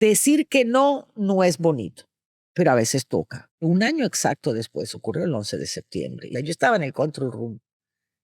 Decir que no es bonito, pero a veces toca. Un año exacto después, ocurrió el 11 de septiembre. Y yo estaba en el control room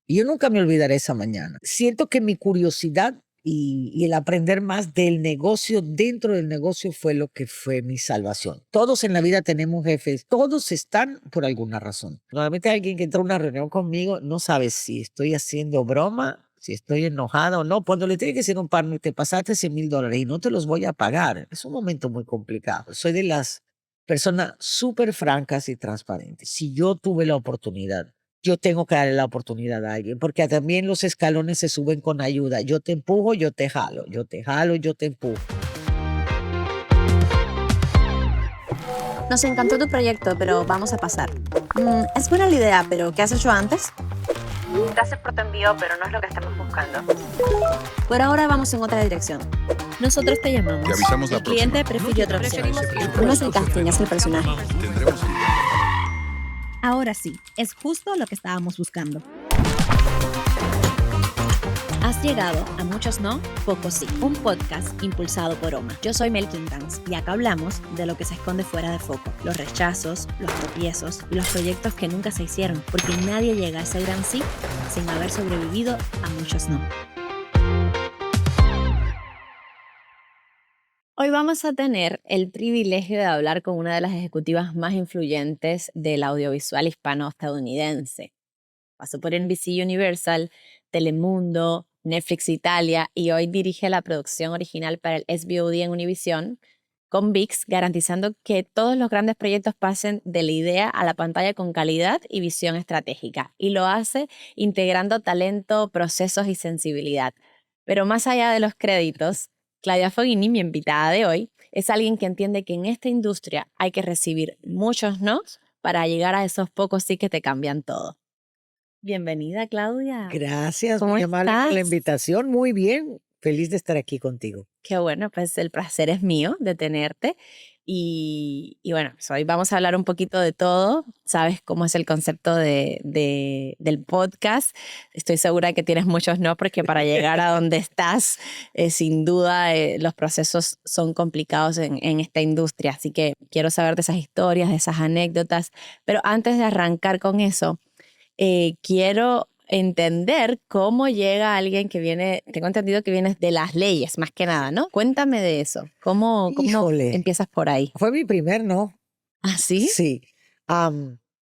y yo nunca me olvidaré esa mañana. Siento que mi curiosidad y el aprender más del negocio, dentro del negocio, fue lo que fue mi salvación. Todos en la vida tenemos jefes, todos están por alguna razón. Normalmente alguien que entra a una reunión conmigo no sabe si estoy haciendo broma, si estoy enojada o no. Cuando le tiene que decir a un partner, te pasaste $100,000 y no te los voy a pagar, es un momento muy complicado. Soy de las personas súper francas y transparentes. Si yo tuve la oportunidad, yo tengo que darle la oportunidad a alguien, porque también los escalones se suben con ayuda. Yo te empujo, yo te jalo, yo te jalo, yo te empujo. Nos encantó tu proyecto, pero vamos a pasar. Es buena la idea, pero ¿qué has hecho antes? Gracias por tu envío, pero no es lo que estamos buscando. Por ahora vamos en otra dirección. Nosotros te llamamos. Te avisamos la El cliente prefirió otra opción. No es el casting, es el personaje. Tendremos el Ahora sí, es justo lo que estábamos buscando. Has llegado a Muchos No, Pocos Sí, un podcast impulsado por OMA. Yo soy Mel Quintans y acá hablamos de lo que se esconde fuera de foco, los rechazos, los tropiezos y los proyectos que nunca se hicieron, porque nadie llega a ese gran sí sin haber sobrevivido a muchos no. Hoy vamos a tener el privilegio de hablar con una de las ejecutivas más influyentes del audiovisual hispano-estadounidense. Pasó por NBC Universal, Telemundo, Netflix Italia y hoy dirige la producción original para el SVOD en Univision, con ViX, garantizando que todos los grandes proyectos pasen de la idea a la pantalla con calidad y visión estratégica. Y lo hace integrando talento, procesos y sensibilidad. Pero más allá de los créditos, Claudia Foghini, mi invitada de hoy, es alguien que entiende que en esta industria hay que recibir muchos nos para llegar a esos pocos sí que te cambian todo. Bienvenida, Claudia. Gracias, ¿Cómo muy amable por la estás? invitación. Muy bien, feliz de estar aquí contigo. Qué bueno, pues el placer es mío de tenerte. Y bueno, pues hoy vamos a hablar un poquito de todo. Sabes cómo es el concepto del podcast. Estoy segura que tienes muchos no, porque para llegar a donde estás, sin duda, los procesos son complicados en esta industria. Así que quiero saber de esas historias, de esas anécdotas. Pero antes de arrancar con eso, quiero entender cómo llega alguien que viene, tengo entendido que vienes de las leyes, más que nada, ¿no? Cuéntame de eso. ¿Cómo Híjole, empiezas por ahí? fue mi primer no. ¿Ah, sí? Sí.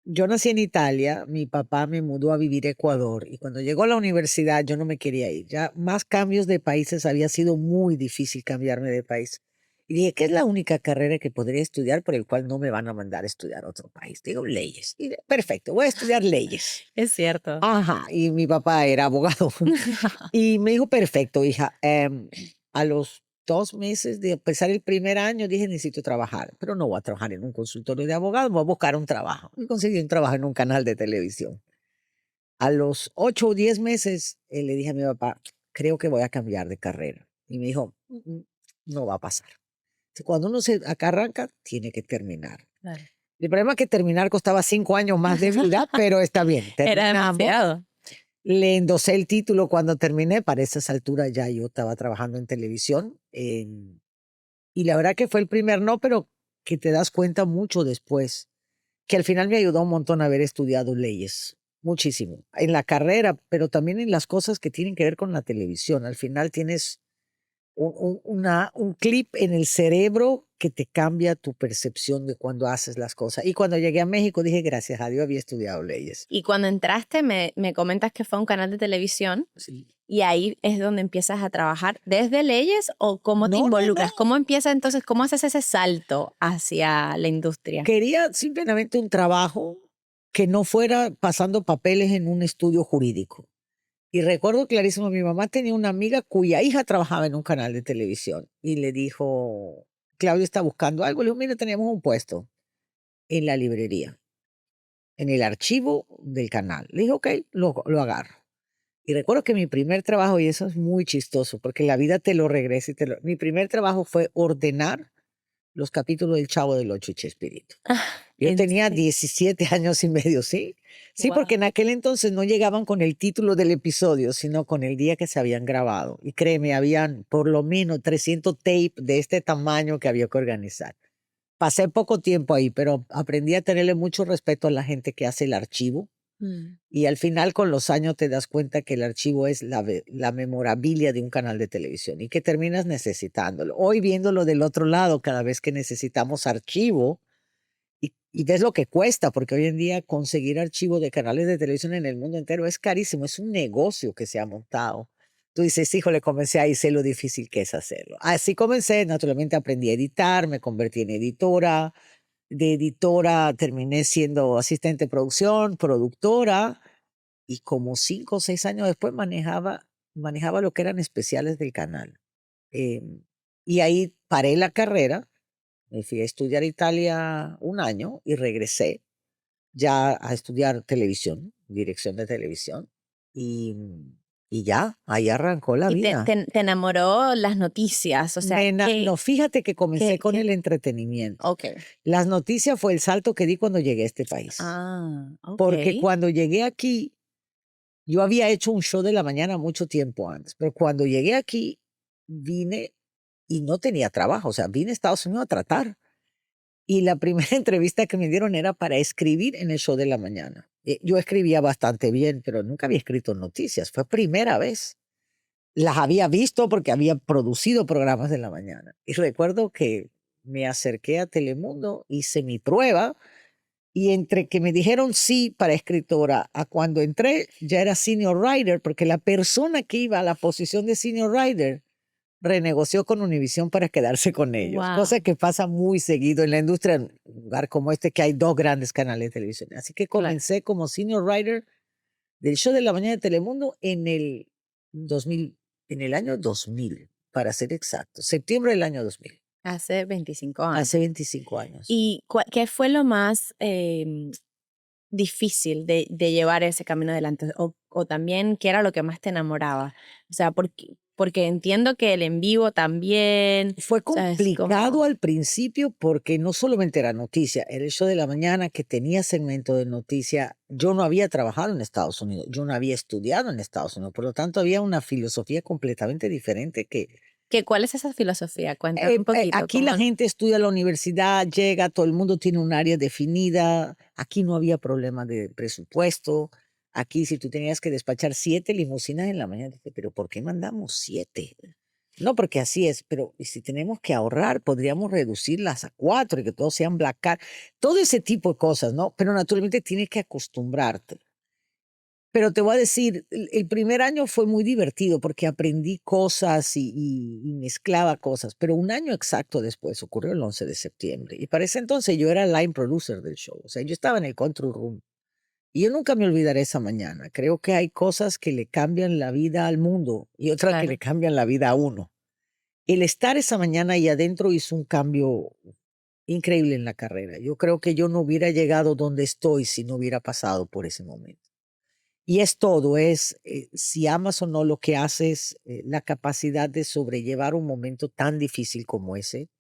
Yo nací en Italia, mi papá me mudó a vivir a Ecuador y cuando llegó a la universidad yo no me quería ir. Ya más cambios de países, había sido muy difícil cambiarme de país. Y dije, ¿qué es la única carrera que podría estudiar por el cual no me van a mandar a estudiar a otro país? Digo, leyes. Y perfecto, voy a estudiar leyes. Es cierto. Ajá, y mi papá era abogado. Y me dijo, perfecto, hija. A los 2 meses de empezar el primer año dije, necesito trabajar, pero no voy a trabajar en un consultorio de abogados, voy a buscar un trabajo. Y conseguí un trabajo en un canal de televisión. A los 8 o 10 meses le dije a mi papá, creo que voy a cambiar de carrera. Y me dijo, no va a pasar. Cuando uno se acá arranca, tiene que terminar. Claro. El problema es que terminar costaba 5 años más de vida, pero está bien. Era Terminamos. demasiado. Le endosé el título cuando terminé. Para esas alturas ya yo estaba trabajando en televisión. Y la verdad que fue el primer no, pero que te das cuenta mucho después, que al final me ayudó un montón haber estudiado leyes. Muchísimo. En la carrera, pero también en las cosas que tienen que ver con la televisión. Al final tienes un clip en el cerebro que te cambia tu percepción de cuando haces las cosas. Y cuando llegué a México dije, gracias a Dios había estudiado leyes. Y cuando entraste me comentas que fue un canal de televisión. Sí. Y ahí es donde empiezas a trabajar desde leyes o cómo te No, involucras. no. ¿Cómo empieza entonces? ¿Cómo haces ese salto hacia la industria? Quería simplemente un trabajo que no fuera pasando papeles en un estudio jurídico. Y recuerdo clarísimo, mi mamá tenía una amiga cuya hija trabajaba en un canal de televisión y le dijo, Claudia está buscando algo. Le dijo, mira, teníamos un puesto en la librería, en el archivo del canal. Le dije, ok, lo agarro. Y recuerdo que mi primer trabajo, y eso es muy chistoso, porque la vida te lo regresa, mi primer trabajo fue ordenar los capítulos del Chavo del Ocho y Chespirito. Ah, Yo ¿en tenía serio? 17 años y medio, ¿sí? Sí, porque en Guau. aquel entonces no llegaban con el título del episodio, sino con el día que se habían grabado. Y créeme, habían por lo menos 300 tapes de este tamaño que había que organizar. Pasé poco tiempo ahí, pero aprendí a tenerle mucho respeto a la gente que hace el archivo. Mm. Y al final, con los años, te das cuenta que el archivo es la memorabilia de un canal de televisión y que terminas necesitándolo. Hoy viéndolo del otro lado, cada vez que necesitamos archivo, y ves lo que cuesta, porque hoy en día conseguir archivo de canales de televisión en el mundo entero es carísimo, es un negocio que se ha montado. Tú dices, híjole, comencé ahí, sé lo difícil que es hacerlo. Así comencé, naturalmente aprendí a editar, me convertí en editora. De editora terminé siendo asistente de producción, productora, y como 5 o 6 años después manejaba lo que eran especiales del canal. Y ahí paré la carrera, me fui a estudiar a Italia un año y regresé ya a estudiar televisión, dirección de televisión, y, y ya, ahí arrancó la Y te, vida. te, te enamoró las noticias, o sea, No, fíjate que comencé con qué? el entretenimiento. Ok. Las noticias fue el salto que di cuando llegué a este país. Ah, ok. Porque cuando llegué aquí, yo había hecho un show de la mañana mucho tiempo antes, pero cuando llegué aquí, vine y no tenía trabajo, o sea, vine a Estados Unidos a tratar. Y la primera entrevista que me dieron era para escribir en el show de la mañana. Yo escribía bastante bien, pero nunca había escrito noticias, fue primera vez. Las había visto porque había producido programas de la mañana. Y recuerdo que me acerqué a Telemundo, hice mi prueba y entre que me dijeron sí para escritora a cuando entré ya era senior writer, porque la persona que iba a la posición de senior writer renegoció con Univision para quedarse con ellos, cosa Wow. que pasa muy seguido en la industria, en un lugar como este que hay dos grandes canales de televisión. Así que Claro. comencé como senior writer del show de la mañana de Telemundo en el 2000, en el año 2000, para ser exacto, septiembre del año 2000, Hace 25 años. hace 25 años. ¿Y qué fue lo más difícil de llevar ese camino adelante? O también, ¿qué era lo que más te enamoraba? O sea, porque entiendo que el en vivo también, Fue o sea, es complicado como, al principio porque no solamente era noticia, era el show de la mañana que tenía segmento de noticia. Yo no había trabajado en Estados Unidos, yo no había estudiado en Estados Unidos, por lo tanto había una filosofía completamente diferente que ¿cuál es esa filosofía? Cuéntame un poquito. aquí la gente estudia en la universidad, llega, todo el mundo tiene un área definida, aquí no había problema de presupuesto. Aquí, si tú tenías que despachar 7 limusinas en la mañana, dije, pero ¿por qué mandamos 7? No, porque así es, pero ¿y si tenemos que ahorrar, podríamos reducirlas a 4 y que todos sean black card? Todo ese tipo de cosas, ¿no? Pero naturalmente tienes que acostumbrarte. Pero te voy a decir, el primer año fue muy divertido porque aprendí cosas y mezclaba cosas, pero un año exacto después ocurrió el 11 de septiembre y para ese entonces yo era line producer del show, o sea, yo estaba en el control room y yo nunca me olvidaré esa mañana. Creo que hay cosas que le cambian la vida al mundo y otras que Claro. le cambian la vida a uno. El estar esa mañana ahí adentro hizo un cambio increíble en la carrera. Yo creo que yo no hubiera llegado donde estoy si no hubiera pasado por ese momento. Y es todo, es si amas o no lo que haces, la capacidad de sobrellevar un momento tan difícil como ese.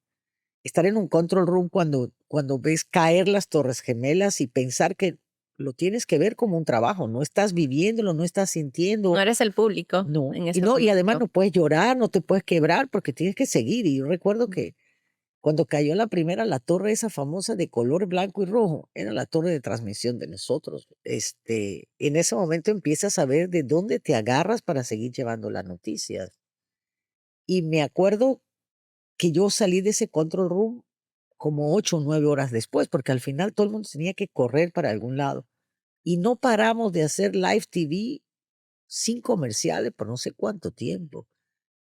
Estar en un control room cuando ves caer las Torres Gemelas y pensar que lo tienes que ver como un trabajo, no estás viviéndolo, no estás No sintiendo, eres el público no. en Y ese no, y además momento. no puedes llorar, no te puedes quebrar porque tienes que seguir. Y yo recuerdo que cuando cayó la primera, la torre esa famosa de color blanco y rojo, era la torre de transmisión de nosotros. En ese momento empiezas a ver de dónde te agarras para seguir llevando las noticias. Y me acuerdo que yo salí de ese control room como 8 o 9 horas después, porque al final todo el mundo tenía que correr para algún lado. Y no paramos de hacer live TV sin comerciales por no sé cuánto tiempo.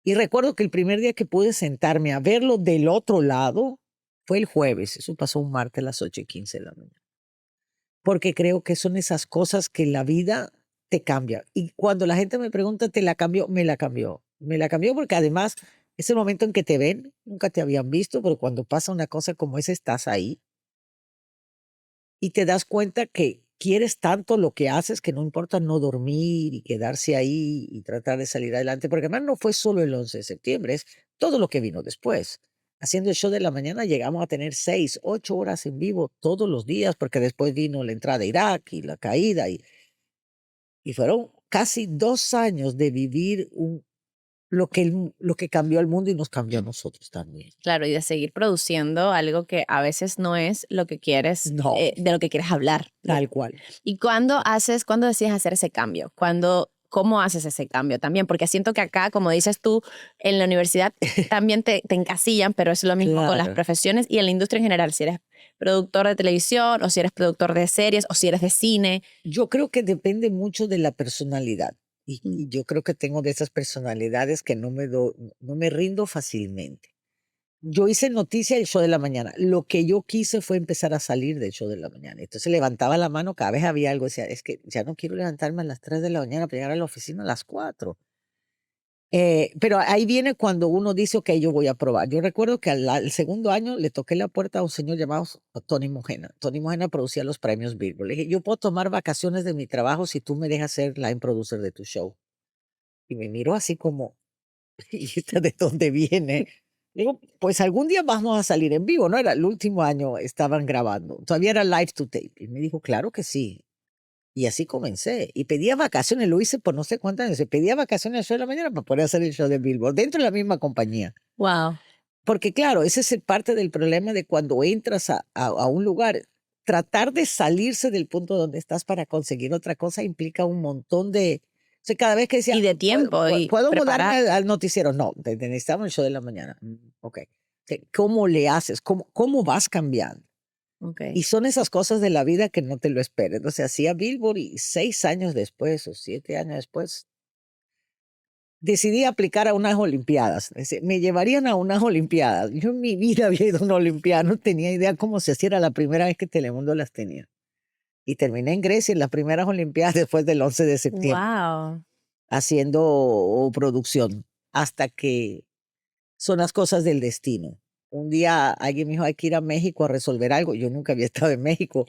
Y recuerdo que el primer día que pude sentarme a verlo del otro lado fue el jueves. Eso pasó un martes a las 8:15 de la mañana. Porque creo que son esas cosas que la vida te cambia. Y cuando la gente me pregunta, ¿te la cambió? Me la cambió. Me la cambió porque además es el momento en que te ven, nunca te habían visto, pero cuando pasa una cosa como esa, estás ahí y te das cuenta que quieres tanto lo que haces que no importa no dormir y quedarse ahí y tratar de salir adelante, porque además no fue solo el 11 de septiembre, es todo lo que vino después. haciendo el show de la mañana, llegamos a tener 6, 8 horas en vivo todos los días, porque después vino la entrada de Irak y la caída, y fueron casi 2 años de vivir lo que cambió al mundo y nos cambió a nosotros también. Claro, y de seguir produciendo algo que a veces no es lo que quieres, No. De lo que quieres hablar. Tal cual. ¿Y cuándo decides hacer ese cambio? ¿Cómo haces ese cambio también? Porque siento que acá, como dices tú, en la universidad también te encasillan, pero es lo mismo con las Claro. profesiones y en la industria en general. Si eres productor de televisión o si eres productor de series o si eres de cine. Yo creo que depende mucho de la personalidad. Y Mm. yo creo que tengo de esas personalidades que no me rindo fácilmente. Yo hice noticia del show de la mañana. Lo que yo quise fue empezar a salir del show de la mañana. Entonces levantaba la mano cada vez había algo. Decía, es que ya no quiero levantarme a las 3 de la mañana para llegar a la oficina a las 4. Pero ahí viene cuando uno dice, ok, yo voy a probar. Yo recuerdo que al segundo año le toqué la puerta a un señor llamado Tony Mojena. Tony Mojena producía los premios Billboard. Le dije, yo puedo tomar vacaciones de mi trabajo si tú me dejas ser line producer de tu show. Y me miró así como, ¿y esta de dónde viene? Digo, pues algún día vamos a salir en vivo, ¿no? Era el último año, estaban grabando. Todavía era live to tape. Y me dijo, claro que sí. Y así comencé. Y pedía vacaciones, lo hice por no sé cuántos años. Pedía vacaciones al show de la mañana para poder hacer el show de Billboard dentro de la misma compañía. Wow. Porque claro, ese es parte del problema de cuando entras a un lugar. Tratar de salirse del punto donde estás para conseguir otra cosa implica un montón de... O sea, cada vez que decía, Y de tiempo, y ¿puedo mudarme preparar. al noticiero? No, necesitamos el show de la mañana. Ok. ¿Cómo le haces? ¿Cómo vas cambiando? Okay. Y son esas cosas de la vida que no te lo esperes. Entonces hacía Billboard y 6 años después o 7 años después decidí aplicar a unas olimpiadas. Me llevarían a unas olimpiadas. Yo en mi vida había ido a una olimpiada, no tenía idea cómo se hacía, era la primera vez que Telemundo las tenía. Y terminé en Grecia en las primeras olimpiadas después del 11 de septiembre, Wow. haciendo producción, hasta que son las cosas del destino. Un día alguien me dijo, hay que ir a México a resolver algo. Yo nunca había estado en México,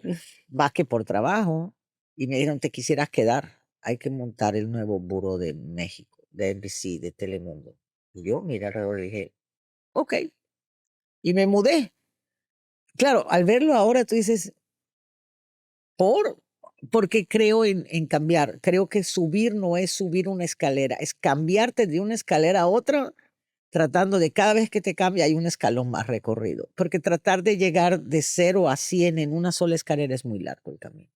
más que por trabajo. Y me dijeron, te quisieras quedar. Hay que montar el nuevo buró de México, de NBC, de Telemundo. Y yo miré alrededor y dije, ok. Y me mudé. Claro, al verlo ahora tú dices, porque creo en cambiar. Creo que subir no es subir una escalera, es cambiarte de una escalera a otra tratando de cada vez que te cambia hay un escalón más recorrido, porque tratar de llegar de 0 a 100 en una sola escalera es muy largo el camino.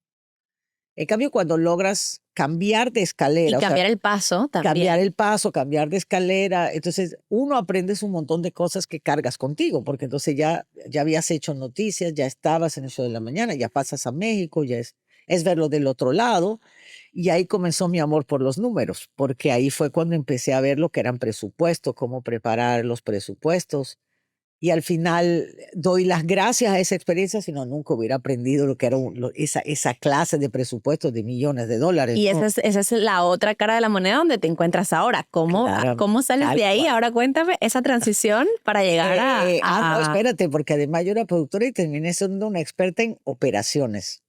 En cambio, cuando logras cambiar de Y escalera, o sea, cambiar el paso también. cambiar el paso, cambiar de escalera, entonces uno aprendes un montón de cosas que cargas contigo, porque entonces ya habías hecho noticias, ya estabas en el show de la mañana, ya pasas a México, ya es verlo del otro lado. Y ahí comenzó mi amor por los números, porque ahí fue cuando empecé a ver lo que eran presupuestos, cómo preparar los presupuestos. Y al final doy las gracias a esa experiencia, si no, nunca hubiera aprendido lo que era esa clase de presupuestos de millones de dólares. Y ¿no? esa es la otra cara de la moneda donde te encuentras ahora. Claro, ¿Cómo sales tal de ahí? cual. Ahora cuéntame esa transición para llegar No, espérate, porque además yo era productora y terminé siendo una experta en operaciones.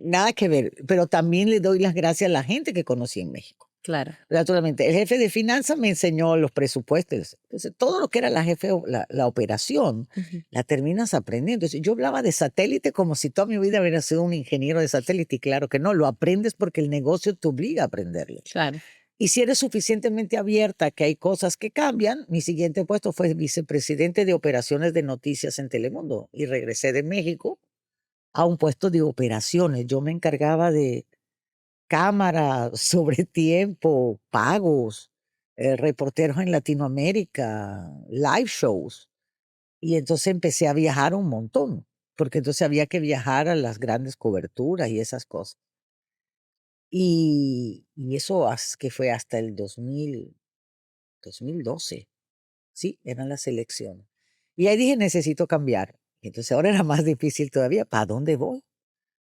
Nada que ver, pero también le doy las gracias a la gente que conocí en México. Claro. Naturalmente, el jefe de finanzas me enseñó los presupuestos. Entonces, todo lo que era la operación, Ujú. la terminas aprendiendo. Entonces, yo hablaba de satélite como si toda mi vida hubiera sido un ingeniero de satélite. Y claro que no, lo aprendes porque el negocio te obliga a aprenderlo. Claro. Y si eres suficientemente abierta que hay cosas que cambian, mi siguiente puesto fue vicepresidente de operaciones de noticias en Telemundo. Y regresé de México a un puesto de operaciones. Yo me encargaba de cámara, sobre tiempo, pagos, reporteros en Latinoamérica, live shows. Y entonces empecé a viajar un montón, porque entonces había que viajar a las grandes coberturas y esas cosas. Y eso que fue hasta el 2012. Sí, eran las elecciones. Y ahí dije, necesito cambiar. Y entonces ahora era más difícil todavía. ¿Para dónde voy?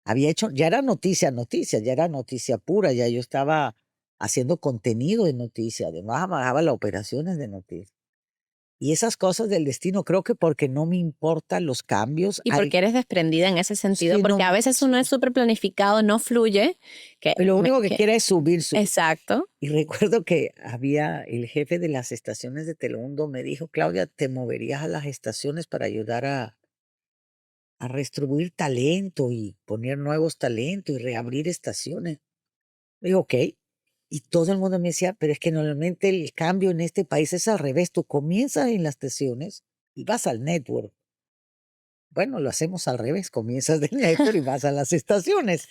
Había hecho, ya era noticia, ya era noticia pura, ya yo estaba haciendo contenido de noticia, además manejaba las operaciones de noticias. Y esas cosas del destino, creo que porque no me importan los cambios. Y porque eres desprendida en ese sentido, Sí, porque no, a veces uno es súper planificado, no fluye. lo único que quiere es subir. Exacto. Y recuerdo que había el jefe de las estaciones de Telemundo, me dijo, Claudia, ¿te moverías a las estaciones para ayudar a redistribuir talento y poner nuevos talentos y reabrir estaciones? Le digo, ok. Y todo el mundo me decía, pero es que normalmente el cambio en este país es al revés. Tú comienzas en las estaciones y vas al network. Bueno, lo hacemos al revés. Comienzas del network y vas a las estaciones.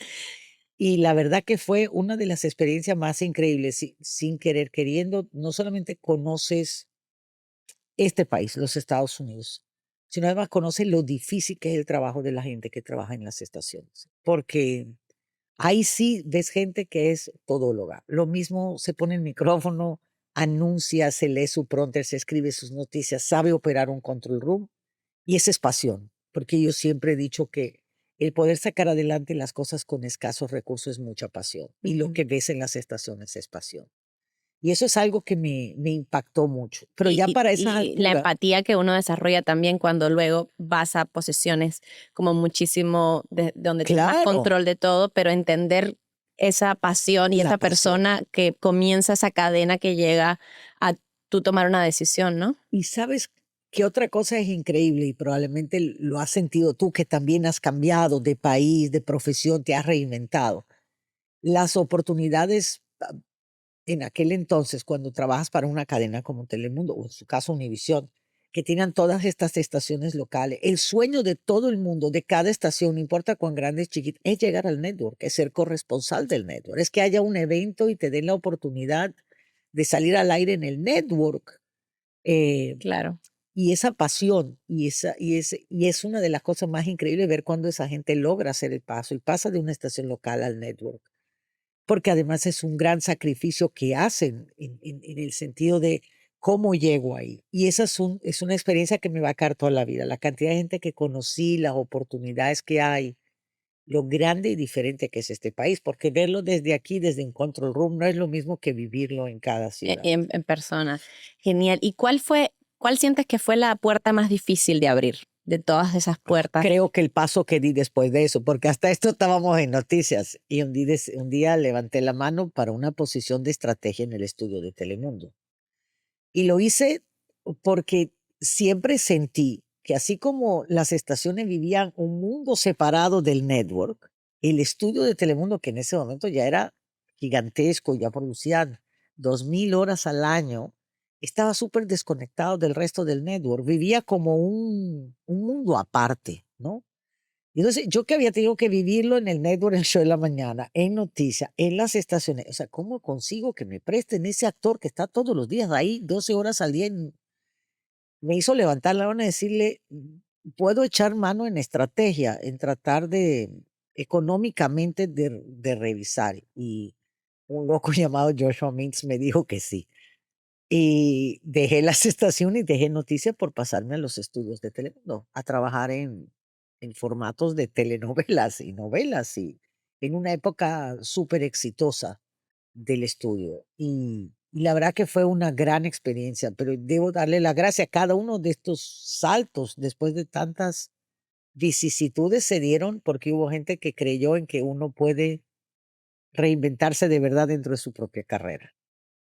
Y la verdad que fue una de las experiencias más increíbles. Sin querer, queriendo, no solamente conoces este país, los Estados Unidos, sino además conoces lo difícil que es el trabajo de la gente que trabaja en las estaciones. Porque ahí sí ves gente que es todóloga. Lo mismo se pone el micrófono, anuncia, se lee su prompter, se escribe sus noticias, sabe operar un control room y esa es pasión. Porque yo siempre he dicho que el poder sacar adelante las cosas con escasos recursos es mucha pasión. Y lo Ujú. que ves en las estaciones es pasión. Y eso es algo que me impactó mucho. Pero ya Y, para esas y la alturas, empatía que uno desarrolla también cuando luego vas a posiciones como muchísimo donde tienes más claro, control de todo, pero entender esa pasión y la esa pasión. persona que comienza esa cadena que llega a tú tomar una decisión, ¿no? Y sabes qué otra cosa es increíble y probablemente lo has sentido tú que también has cambiado de país, de profesión, te has reinventado. Las oportunidades en aquel entonces, cuando trabajas para una cadena como Telemundo, o en su caso Univisión, que tienen todas estas estaciones locales, el sueño de todo el mundo, de cada estación, no importa cuán grande es chiquita, es llegar al network, es ser corresponsal del network, es que haya un evento y te den la oportunidad de salir al aire en el network. eh, Claro. y esa pasión, y es una de las cosas más increíbles ver cuando esa gente logra hacer el paso y pasa de una estación local al network, porque además es un gran sacrificio que hacen en el sentido de cómo llego ahí. Y esa es una experiencia que me va a quedar toda la vida. La cantidad de gente que conocí, las oportunidades que hay, lo grande y diferente que es este país, porque verlo desde aquí, desde un control room, no es lo mismo que vivirlo en cada ciudad. En persona. Genial. ¿Y cuál sientes que fue la puerta más difícil de abrir de todas esas puertas? Creo que el paso que di después de eso, porque hasta esto estábamos en noticias y un día levanté la mano para una posición de estrategia en el estudio de Telemundo. Y lo hice porque siempre sentí que así como las estaciones vivían un mundo separado del network, el estudio de Telemundo, que en ese momento ya era gigantesco, ya producían 2000 horas al año, estaba súper desconectado del resto del network, vivía como un mundo aparte, ¿no? Y entonces, yo que había tenido que vivirlo en el network, en el show de la mañana, en noticias, en las estaciones, o sea, ¿cómo consigo que me presten ese actor que está todos los días ahí, 12 horas al día? Me hizo levantar la mano y decirle, puedo echar mano en estrategia, en tratar de económicamente de revisar. Y un loco llamado Joshua Mintz me dijo que sí. Y dejé las estaciones y dejé noticias por pasarme a los estudios de Telemundo, a trabajar en formatos de telenovelas y novelas, y en una época súper exitosa del estudio. Y la verdad que fue una gran experiencia, pero debo darle la gracia a cada uno de estos saltos después de tantas vicisitudes se dieron porque hubo gente que creyó en que uno puede reinventarse de verdad dentro de su propia carrera.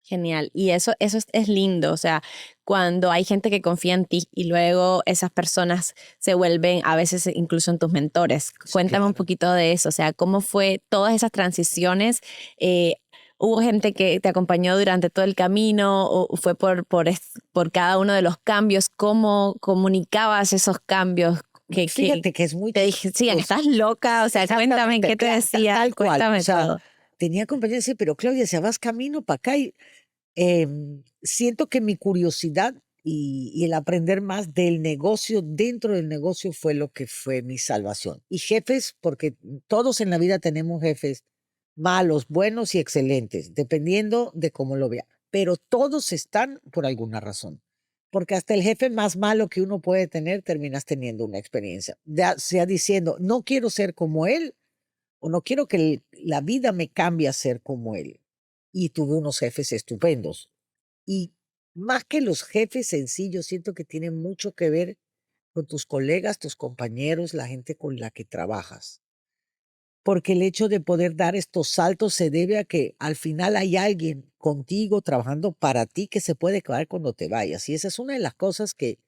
Genial. Y eso es lindo. O sea, cuando hay gente que confía en ti y luego esas personas se vuelven a veces incluso en tus mentores. Cuéntame un Claro. poquito de eso. O sea, ¿cómo fue todas esas transiciones? Eh, ¿Hubo gente que te acompañó durante todo el camino o fue por cada uno de los cambios? ¿Cómo comunicabas esos cambios? Que Fíjate que es muy te dije, sí, chistoso. estás loca. O sea, cuéntame Exactamente, qué te decía. tal cual. O Cuéntame sea, todo. tenía compañía sí, pero Claudia, si vas camino para acá y siento que mi curiosidad y el aprender más del negocio, dentro del negocio, fue lo que fue mi salvación. Y jefes, porque todos en la vida tenemos jefes malos, buenos y excelentes, dependiendo de cómo lo vea. Pero todos están por alguna razón. Porque hasta el jefe más malo que uno puede tener, terminas teniendo una experiencia. Sea diciendo, no quiero ser como él o no quiero que la vida me cambie a ser como él. Y tuve unos jefes estupendos. Y más que los jefes en sí, yo siento que tiene mucho que ver con tus colegas, tus compañeros, la gente con la que trabajas. Porque el hecho de poder dar estos saltos se debe a que al final hay alguien contigo trabajando para ti que se puede quedar cuando te vayas. Y esa es una de las cosas que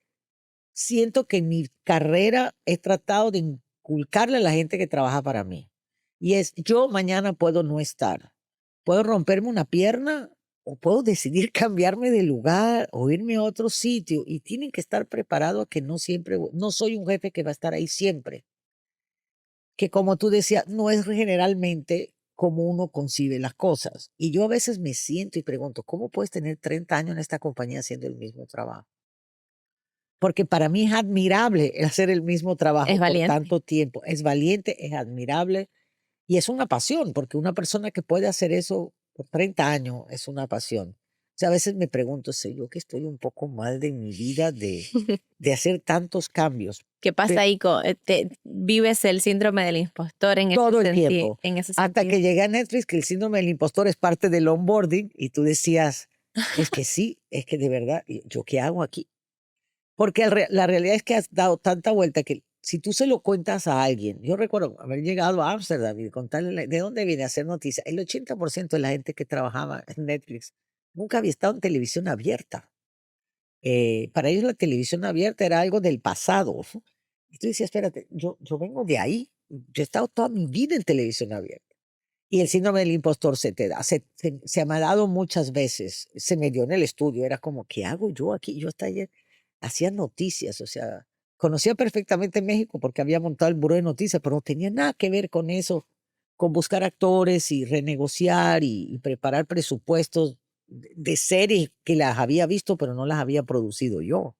siento que en mi carrera he tratado de inculcarle a la gente que trabaja para mí. Y es, yo mañana puedo no estar. Puedo romperme una pierna o puedo decidir cambiarme de lugar o irme a otro sitio. Y tienen que estar preparados a que no siempre, no soy un jefe que va a estar ahí siempre. Que como tú decías, no es generalmente como uno concibe las cosas. Y yo a veces me siento y pregunto, ¿cómo puedes tener 30 años en esta compañía haciendo el mismo trabajo? Porque para mí es admirable el hacer el mismo trabajo Es por valiente. tanto tiempo. Es valiente, es admirable y es una pasión, porque una persona que puede hacer eso por 30 años es una pasión. O sea, a veces me pregunto, sé yo que estoy un poco mal de mi vida de hacer tantos cambios ¿Qué pasa pe- ahí? ¿Vives el síndrome del impostor todo el tiempo. en ese Hasta sentido? que llegué a Netflix, que el síndrome del impostor es parte del onboarding y tú decías, es que sí, es que de verdad, ¿yo qué hago aquí? Porque la realidad es que has dado tanta vuelta que si tú se lo cuentas a alguien, yo recuerdo haber llegado a Ámsterdam y contarle de dónde viene a hacer noticias, el 80% de la gente que trabajaba en Netflix nunca había estado en televisión abierta. Para ellos la televisión abierta era algo del pasado. Y tú decías, espérate, yo vengo de ahí, yo he estado toda mi vida en televisión abierta. Y el síndrome del impostor se te da, se me ha dado muchas veces, se me dio en el estudio, era como, ¿qué hago yo aquí? Yo hasta ayer hacía noticias, o sea, conocía perfectamente México porque había montado el buró de noticias, pero no tenía nada que ver con eso, con buscar actores y renegociar y preparar presupuestos de series que las había visto, pero no las había producido yo.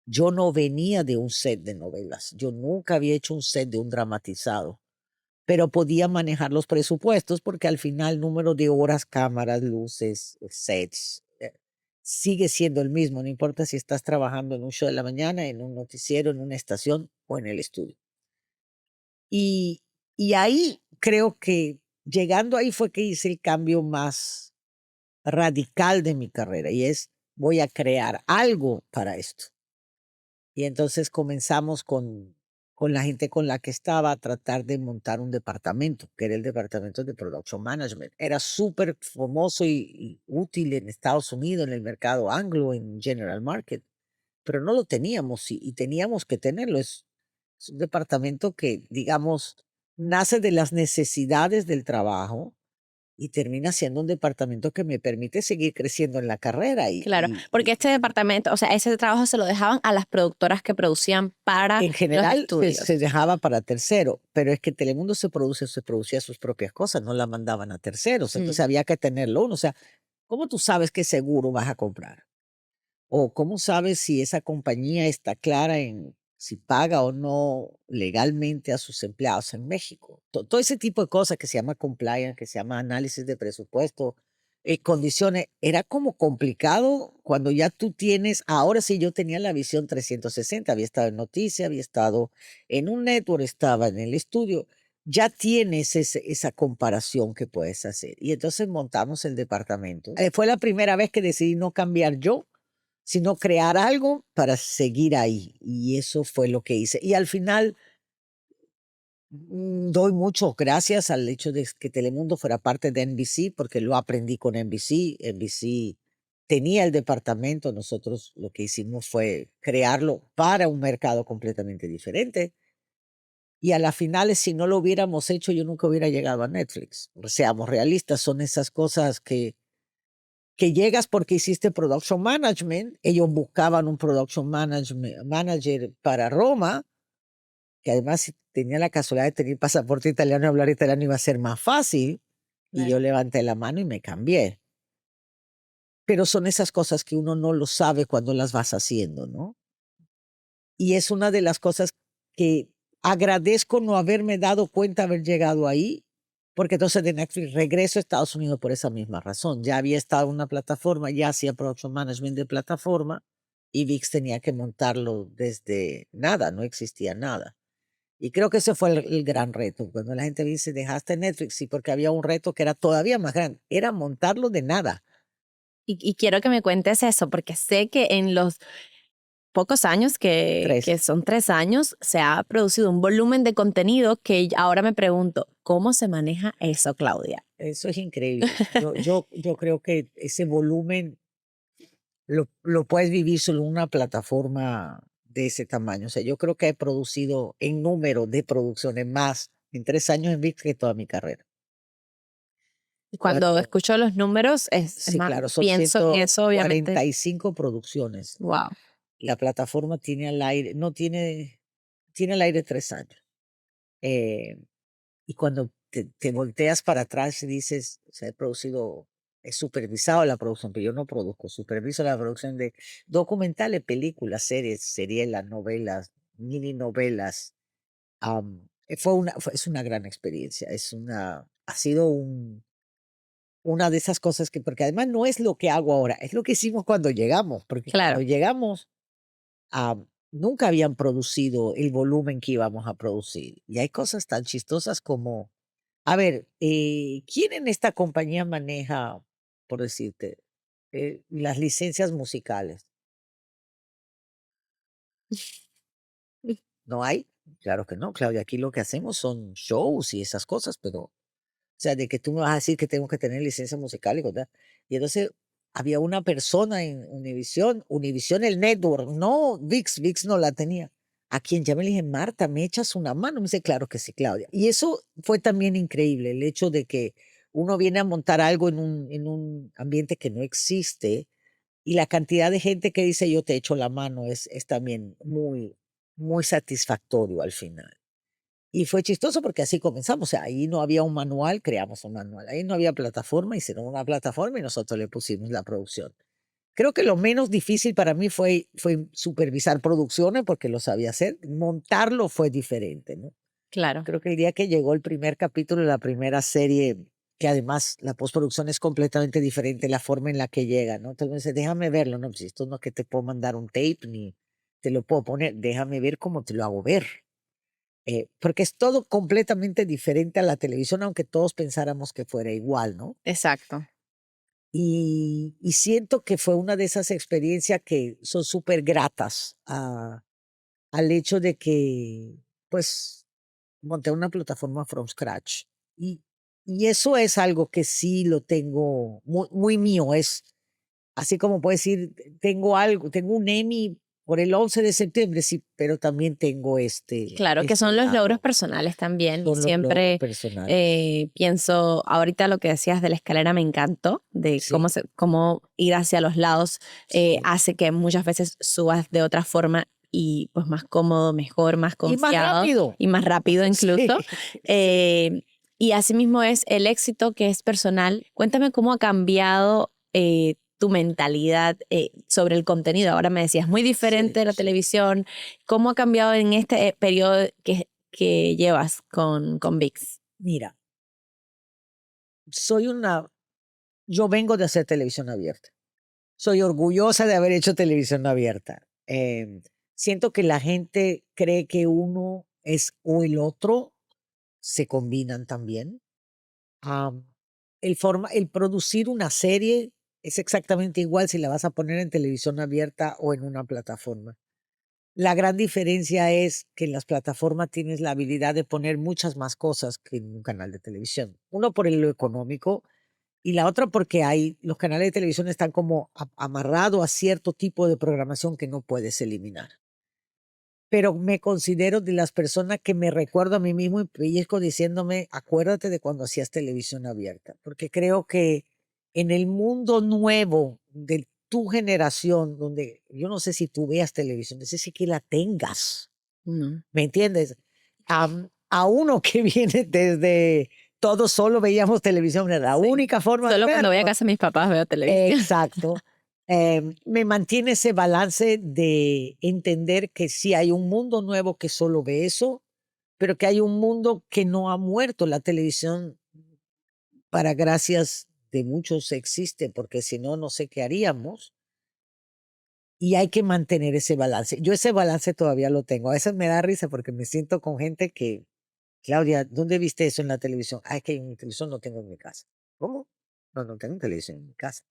Yo no venía de un set de novelas, yo nunca había hecho un set de un dramatizado, pero podía manejar los presupuestos porque al final el número de horas, cámaras, luces, sets, sigue siendo el mismo, no importa si estás trabajando en un show de la mañana, en un noticiero, en una estación o en el estudio. Y, y ahí creo que llegando ahí fue que hice el cambio más radical de mi carrera y es voy a crear algo para esto. Y entonces comenzamos con la gente con la que estaba a tratar de montar un departamento, que era el departamento de Production Management. Era súper famoso y útil en Estados Unidos, en el mercado anglo, en General Market, pero no lo teníamos y teníamos que tenerlo. Es un departamento que, digamos, nace de las necesidades del trabajo y termina siendo un departamento que me permite seguir creciendo en la carrera Claro, porque este departamento, o sea, ese trabajo se lo dejaban a las productoras que producían para en los general estudios. se dejaba para tercero, pero es que Telemundo se producía sus propias cosas, no la mandaban a terceros, entonces había que tenerlo uno. O sea, ¿cómo tú sabes qué seguro vas a comprar? ¿O cómo sabes si esa compañía está clara en si paga o no legalmente a sus empleados en México? Todo ese tipo de cosas que se llama compliance, que se llama análisis de presupuesto, condiciones, era como complicado cuando ya tú tienes, ahora sí yo tenía la visión 360, había estado en noticias, había estado en un network, estaba en el estudio, ya tienes esa comparación que puedes hacer. Y entonces montamos el departamento. Fue la primera vez que decidí no cambiar yo, sino crear algo para seguir ahí. Y eso fue lo que hice. Y al final doy mucho gracias al hecho de que Telemundo fuera parte de NBC, porque lo aprendí con NBC. NBC tenía el departamento, nosotros lo que hicimos fue crearlo para un mercado completamente diferente. Y a las finales, si no lo hubiéramos hecho, yo nunca hubiera llegado a Netflix. Seamos realistas, son esas cosas que llegas porque hiciste production management. Ellos buscaban un production manager para Roma, que además si tenía la casualidad de tener pasaporte italiano y hablar italiano iba a ser más fácil. Y Claro. yo levanté la mano y me cambié. Pero son esas cosas que uno no lo sabe cuando las vas haciendo, ¿no? Y es una de las cosas que agradezco no haberme dado cuenta haber llegado ahí, porque entonces de Netflix regreso a Estados Unidos por esa misma razón. Ya había estado en una plataforma, ya hacía production management de plataforma y VIX tenía que montarlo desde nada, no existía nada. Y creo que ese fue el gran reto. Cuando la gente me dice, dejaste Netflix, sí, porque había un reto que era todavía más grande, era montarlo de nada. Y quiero que me cuentes eso, porque sé que en los pocos años, que 3. son 3 años, se ha producido un volumen de contenido que ahora me pregunto, ¿cómo se maneja eso, Claudia? Eso es increíble. Yo creo que ese volumen lo puedes vivir solo en una plataforma de ese tamaño. O sea, yo creo que he producido en número de producciones más en 3 años en VIX que toda mi carrera. Y cuando escucho los números, es Sí, más, claro, son pienso en eso, obviamente. 145 producciones. Wow, La plataforma tiene al aire, no tiene, tiene al aire 3 años. Eh, y cuando te volteas para atrás y dices, o sea, he supervisado la producción, pero yo no produzco, superviso la producción de documentales, películas, series, seriales, novelas, mini novelas. Es una gran experiencia, ha sido una de esas cosas que, porque además no es lo que hago ahora, es lo que hicimos cuando llegamos, porque cuando claro. llegamos, nunca habían producido el volumen que íbamos a producir. Y hay cosas tan chistosas como, a ver, ¿quién en esta compañía maneja, por decirte, las licencias musicales? ¿No hay? Claro que no, Claudia. Aquí lo que hacemos son shows y esas cosas, pero, o sea, de que tú me vas a decir que tengo que tener licencia musical y cosas. Y entonces había una persona en Univision el network, no VIX no la tenía. A quien ya me le dije, Marta, ¿me echas una mano? Me dice, claro que sí, Claudia. Y eso fue también increíble, el hecho de que uno viene a montar algo en un ambiente que no existe y la cantidad de gente que dice yo te echo la mano es también muy satisfactorio al final. Y fue chistoso porque así comenzamos. O sea, ahí no había un manual, creamos un manual. Ahí no había plataforma, hicieron una plataforma y nosotros le pusimos la producción. Creo que lo menos difícil para mí fue supervisar producciones porque lo sabía hacer. Montarlo fue diferente, ¿no? Claro. Creo que el día que llegó el primer capítulo de la primera serie, que además la postproducción es completamente diferente, la forma en la que llega, ¿no? Entonces me dice, déjame verlo, ¿no? Pues esto no es que te puedo mandar un tape ni te lo puedo poner, déjame ver cómo te lo hago ver. Porque es todo completamente diferente a la televisión, aunque todos pensáramos que fuera igual, ¿no? Exacto. Y siento que fue una de esas experiencias que son súper gratas al hecho de que, pues, monté una plataforma from scratch. Y, y eso es algo que sí lo tengo muy mío. Es así como puedo decir, tengo un Emmy por el 11 de septiembre, sí, pero también tengo Claro, que este son los logros lado. personales también. Y Son los logros siempre personales. pienso, ahorita lo que decías de la escalera me encantó, de Sí, cómo ir hacia los lados sí. hace que muchas veces subas de otra forma y pues más cómodo, mejor, más Y más confiado rápido. y más rápido Sí, incluso. sí. Eh, y asimismo es el éxito que es personal. Cuéntame cómo ha cambiado tu mentalidad sobre el contenido. Ahora me decías, muy diferente Sí, de la sí. televisión. ¿Cómo ha cambiado en este periodo que llevas con VIX? Mira, soy una, yo vengo de hacer televisión abierta. Soy orgullosa de haber hecho televisión abierta. Siento que la gente cree que uno es o el otro, se combinan también. Am, el producir una serie es exactamente igual si la vas a poner en televisión abierta o en una plataforma. La gran diferencia es que en las plataformas tienes la habilidad de poner muchas más cosas que en un canal de televisión. Uno por lo económico y la otra porque los canales de televisión están como amarrados a cierto tipo de programación que no puedes eliminar. Pero me considero de las personas que me recuerdo a mí mismo y pellizco diciéndome, acuérdate de cuando hacías televisión abierta, porque creo que en el mundo nuevo de tu generación, donde yo no sé si tú veas televisión, no sé si que la tengas, No. ¿me entiendes? A uno que viene desde todos solo veíamos televisión, era la Sí. única forma de Solo cuando voy a verlo. casa de mis papás veo televisión. Exacto. Me mantiene ese balance de entender que sí hay un mundo nuevo que solo ve eso, pero que hay un mundo que no ha muerto. La televisión, para gracias de muchos, existe, porque si no, no sé qué haríamos. Y hay que mantener ese balance. Yo ese balance todavía lo tengo. A veces me da risa porque me siento con gente que, Claudia, ¿dónde viste eso en la televisión? Ah, es que en mi televisión no tengo en mi casa. ¿Cómo? No, no tengo televisión en mi casa.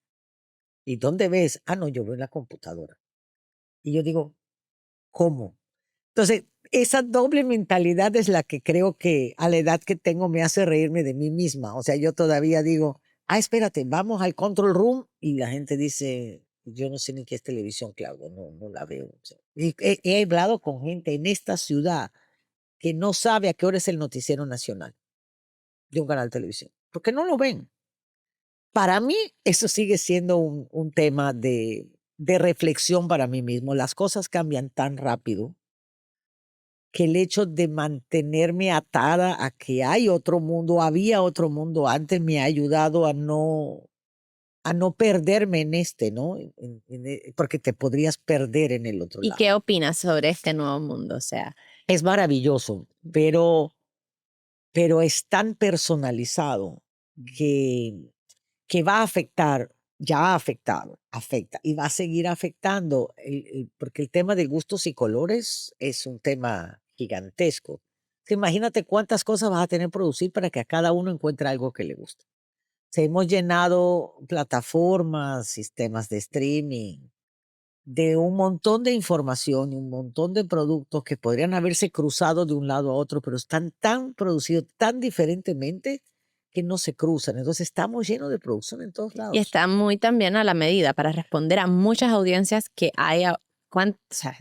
¿Y dónde ves? Ah, no, yo veo en la computadora. Y yo digo, ¿cómo? Entonces, esa doble mentalidad es la que creo que a la edad que tengo me hace reírme de mí misma. O sea, yo todavía digo, espérate, vamos al control room y la gente dice, yo no sé ni qué es televisión, Claudia, no la veo. O sea, y he hablado con gente en esta ciudad que no sabe a qué hora es el noticiero nacional de un canal de televisión, porque no lo ven. Para mí, eso sigue siendo un tema de reflexión para mí mismo. Las cosas cambian tan rápido que el hecho de mantenerme atada a que hay otro mundo, había otro mundo antes, me ha ayudado a no perderme en este, ¿no? Porque te podrías perder en el otro ¿Y lado. qué opinas sobre este nuevo mundo? O sea, Es maravilloso, pero es tan personalizado que, que va a afectar, ya ha afectado, afecta y va a seguir afectando, porque el tema de gustos y colores es un tema gigantesco. Que imagínate cuántas cosas vas a tener que producir para que a cada uno encuentre algo que le guste. Hemos llenado plataformas, sistemas de streaming, de un montón de información y un montón de productos que podrían haberse cruzado de un lado a otro, pero están tan producidos tan diferentemente que no se cruzan. Entonces estamos llenos de producción en todos y lados. está muy también a la medida para responder a muchas audiencias que hay. O sea,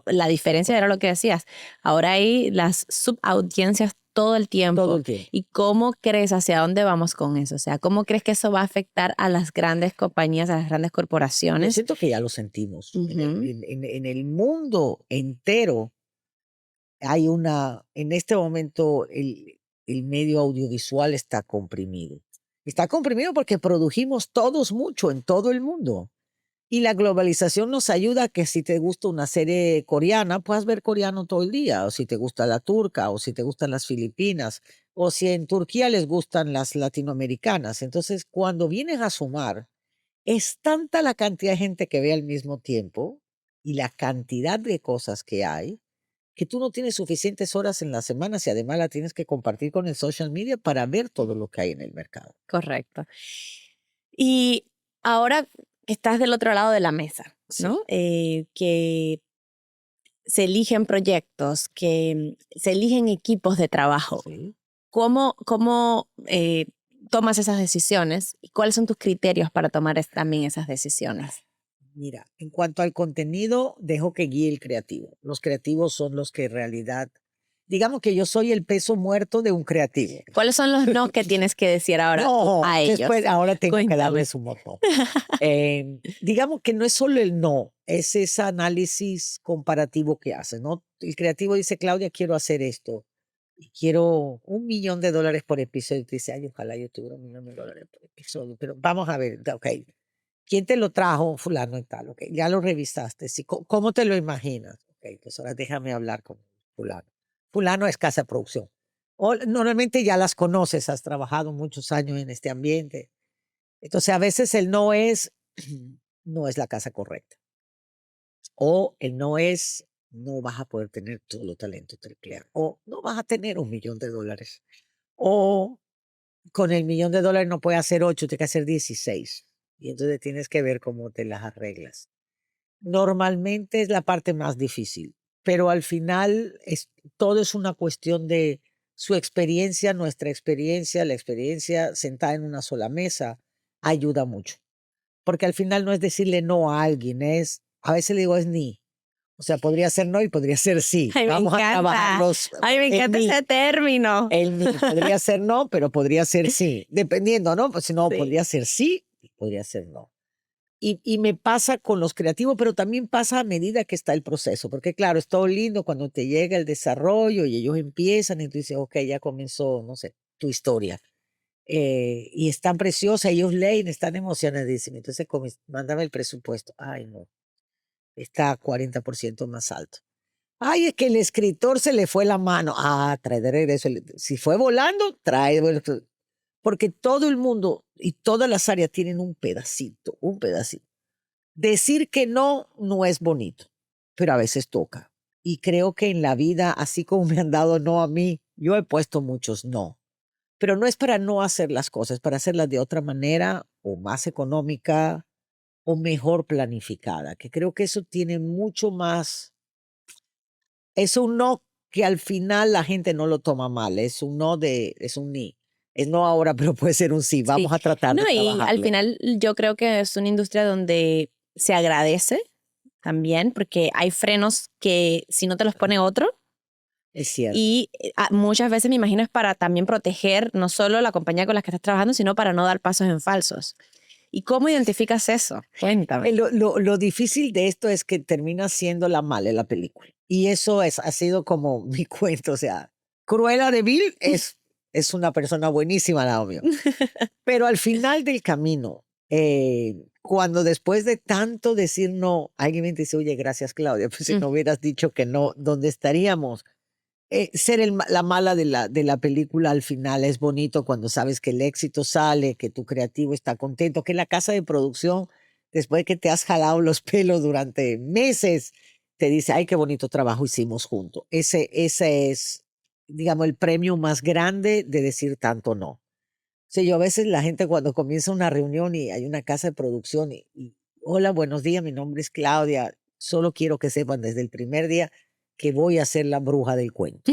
la diferencia era lo que decías. Ahora hay las subaudiencias todo el tiempo. Todo el tiempo. ¿Y cómo crees hacia dónde vamos con eso? O sea, ¿cómo crees que eso va a afectar a las grandes compañías, a las grandes Yo corporaciones? siento que ya lo sentimos. Ujú. En el mundo entero hay en este momento el medio audiovisual está comprimido. Está comprimido porque produjimos todos mucho en todo el mundo. Y la globalización nos ayuda a que si te gusta una serie coreana, puedas ver coreano todo el día, o si te gusta la turca, o si te gustan las filipinas, o si en Turquía les gustan las latinoamericanas. Entonces, cuando vienes a sumar, es tanta la cantidad de gente que ve al mismo tiempo y la cantidad de cosas que hay, que tú no tienes suficientes horas en la semana si además la tienes que compartir con el social media para ver todo lo que hay en el mercado. Correcto. Y ahora que estás del otro lado de la mesa, ¿no? Que se eligen proyectos, que se eligen equipos de trabajo. Sí. ¿Cómo tomas esas decisiones? ¿Y cuáles son tus criterios para tomar también esas decisiones? Mira, en cuanto al contenido, dejo que guíe el creativo. Los creativos son los que en realidad, digamos que yo soy el peso muerto de un creativo. ¿Cuáles son los no que tienes que decir ahora No, a ellos? después ahora tengo que Cuéntame. darles un montón. Digamos que no es solo el no, es ese análisis comparativo que hace, ¿no? El creativo dice, Claudia, quiero hacer esto. Y quiero $1,000,000 por episodio. Y tú dices, ay, ojalá yo tuviera $1,000,000 por episodio. Pero vamos a ver, ok. ¿Quién te lo trajo? Fulano y tal, ok. Ya lo revisaste. Sí, ¿cómo te lo imaginas? Ok, pues ahora déjame hablar con fulano. Fulano es casa de producción. Normalmente ya las conoces, has trabajado muchos años en este ambiente. Entonces a veces el no es, no es la casa correcta. O el no es, no vas a poder tener todo los talentos del empleado. O no vas a tener $1,000,000. O con el $1,000,000 no puedes hacer 8, tienes que hacer 16. Y entonces tienes que ver cómo te las arreglas. Normalmente es la parte más difícil, pero al final todo es una cuestión de su experiencia, nuestra experiencia, la experiencia sentada en una sola mesa ayuda mucho. Porque al final no es decirle no a alguien, a veces le digo es ni. O sea, podría ser no y podría ser sí. Ay, me Vamos a encanta. trabajarlos. Ay, me encanta ese término. El ni podría ser no, pero podría ser sí. Dependiendo, ¿no? Pues si no, Sí. podría ser sí y podría ser no. Y me pasa con los creativos, pero también pasa a medida que está el proceso, porque claro, es todo lindo cuando te llega el desarrollo y ellos empiezan y tú dices, ok, ya comenzó, no sé, tu historia. Y es tan preciosa, ellos leen, están emocionadísimos. Entonces, mándame el presupuesto. Ay, no, está 40% más alto. Ay, es que el escritor se le fue la mano. Ah, trae de regreso. Si fue volando, trae. Porque todo el mundo y todas las áreas tienen un pedacito, un pedacito. Decir que no, no es bonito, pero a veces toca. Y creo que en la vida, así como me han dado no a mí, yo he puesto muchos no. Pero no es para no hacer las cosas, para hacerlas de otra manera o más económica o mejor planificada, que creo que eso tiene mucho más, es un no que al final la gente no lo toma mal, es un no es un ni. Es no ahora, pero puede ser un sí. Vamos Sí. a tratar No, de y al trabajarlo. final yo creo que es una industria donde se agradece también, porque hay frenos que si no te los pone otro, Es cierto. y muchas veces me imagino es para también proteger no solo la compañía con la que estás trabajando, sino para no dar pasos en falsos. ¿Y cómo identificas eso? Cuéntame. Lo difícil de esto es que termina siendo la mala en la película. Y eso ha sido como mi cuento. O sea, Cruella de Vil es una persona buenísima al lado mío. Pero al final del camino, cuando después de tanto decir no, alguien me dice, oye, gracias Claudia, pues si no hubieras dicho que no, ¿dónde estaríamos? Ser la mala de la película al final es bonito cuando sabes que el éxito sale, que tu creativo está contento, que la casa de producción, después de que te has jalado los pelos durante meses, te dice, ay, qué bonito trabajo hicimos juntos. Ese es, digamos, el premio más grande de decir tanto no. O sea, yo a veces la gente cuando comienza una reunión y hay una casa de producción hola, buenos días, mi nombre es Claudia, solo quiero que sepan desde el primer día que voy a ser la bruja del cuento.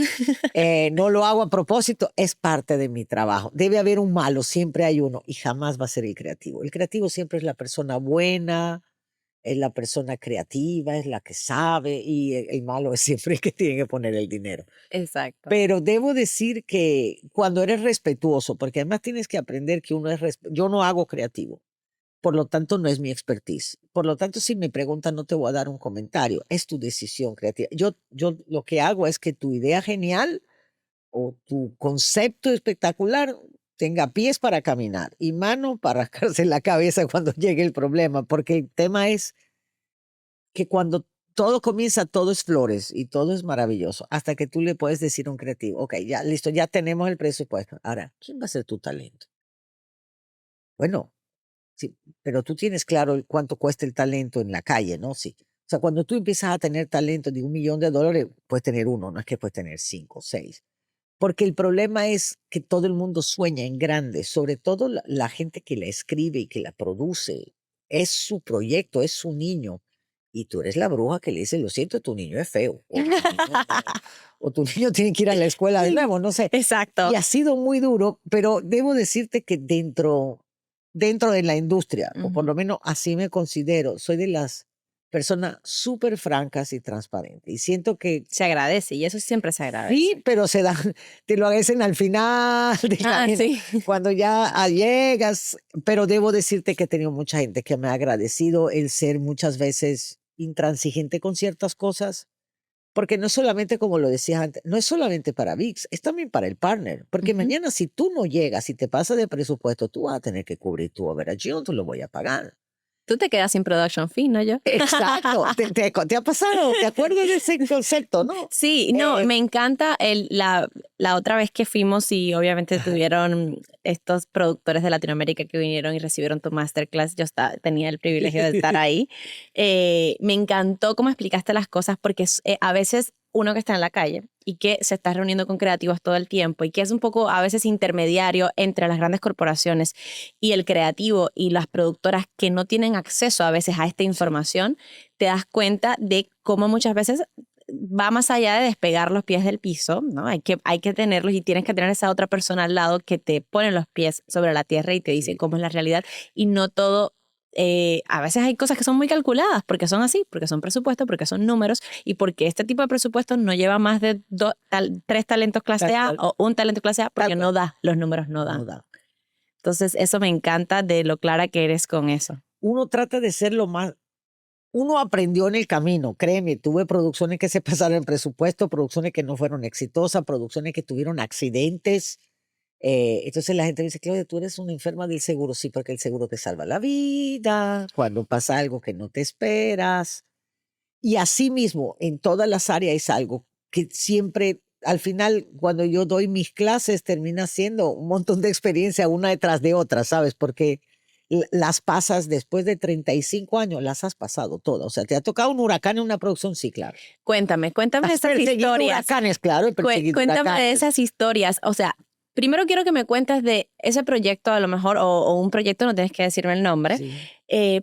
No lo hago a propósito, es parte de mi trabajo. Debe haber un malo, siempre hay uno y jamás va a ser el creativo. El creativo siempre es la persona buena, es la persona creativa, es la que sabe y el malo es siempre el que tiene que poner el dinero. Exacto. Pero debo decir que cuando eres respetuoso, porque además tienes que aprender que uno es yo no hago creativo. Por lo tanto, no es mi expertise. Por lo tanto, si me preguntan, no te voy a dar un comentario. Es tu decisión creativa. Yo lo que hago es que tu idea genial o tu concepto espectacular tenga pies para caminar y mano para rascarse la cabeza cuando llegue el problema. Porque el tema es que cuando todo comienza, todo es flores y todo es maravilloso. Hasta que tú le puedes decir a un creativo, ok, ya listo, ya tenemos el presupuesto. Ahora, ¿quién va a ser tu talento? Bueno, sí, pero tú tienes claro cuánto cuesta el talento en la calle, ¿no? Sí. O sea, cuando tú empiezas a tener talento de $1 millón, puedes tener uno, no es que puedes tener 5 o 6. Porque el problema es que todo el mundo sueña en grande, sobre todo la gente que la escribe y que la produce. Es su proyecto, es su niño. Y tú eres la bruja que le dice, lo siento, tu niño es feo. O tu niño tiene que ir a la escuela de nuevo, no sé. Exacto. Y ha sido muy duro, pero debo decirte que dentro de la industria, o por lo menos así me considero, soy de las personas súper francas y transparentes. Y siento que Se agradece y eso siempre se agradece. sí, pero se dan, te lo agradecen al final del camino, Sí. cuando ya llegas. Pero debo decirte que he tenido mucha gente que me ha agradecido el ser muchas veces intransigente con ciertas cosas. Porque no es solamente, como lo decías antes, no es solamente para VIX, es también para el partner. Porque mañana si tú no llegas y te pasa de presupuesto, tú vas a tener que cubrir tu overage. Yo no te lo voy a pagar. Tú te quedas sin production fee, ¿no yo? Exacto. ¿Te ha pasado? ¿Te acuerdas de ese concepto, no? Sí, no, me encanta la otra vez que fuimos y obviamente tuvieron estos productores de Latinoamérica que vinieron y recibieron tu masterclass. Yo tenía el privilegio de estar ahí. Me encantó cómo explicaste las cosas porque a veces uno que está en la calle y que se está reuniendo con creativos todo el tiempo y que es un poco a veces intermediario entre las grandes corporaciones y el creativo y las productoras que no tienen acceso a veces a esta información, te das cuenta de cómo muchas veces va más allá de despegar los pies del piso, ¿no? Hay que tenerlos y tienes que tener esa otra persona al lado que te pone los pies sobre la tierra y te dice cómo es la realidad y no todo. A veces hay cosas que son muy calculadas porque son así, porque son presupuestos, porque son números y porque este tipo de presupuestos no lleva más de 3 talentos clase A o un talento clase A porque no da, los números no dan. No da. Entonces eso me encanta de lo clara que eres con eso. Uno trata de ser lo más. Uno aprendió en el camino, créeme, tuve producciones que se pasaron en presupuesto, producciones que no fueron exitosas, producciones que tuvieron accidentes. Entonces la gente me dice, Claudia, tú eres una enferma del seguro. Sí, porque el seguro te salva la vida cuando pasa algo que no te esperas. Y así mismo, en todas las áreas es algo que siempre, al final, cuando yo doy mis clases, termina siendo un montón de experiencia una detrás de otra, ¿sabes? Porque las pasas después de 35 años, las has pasado todas. O sea, ¿te ha tocado un huracán en una producción? Sí, claro. Cuéntame de Has esas perseguido historias. huracanes, claro. He perseguido Cuéntame de huracanes. esas historias. O sea, primero quiero que me cuentes de ese proyecto a lo mejor, o un proyecto, no tienes que decirme el nombre, Sí.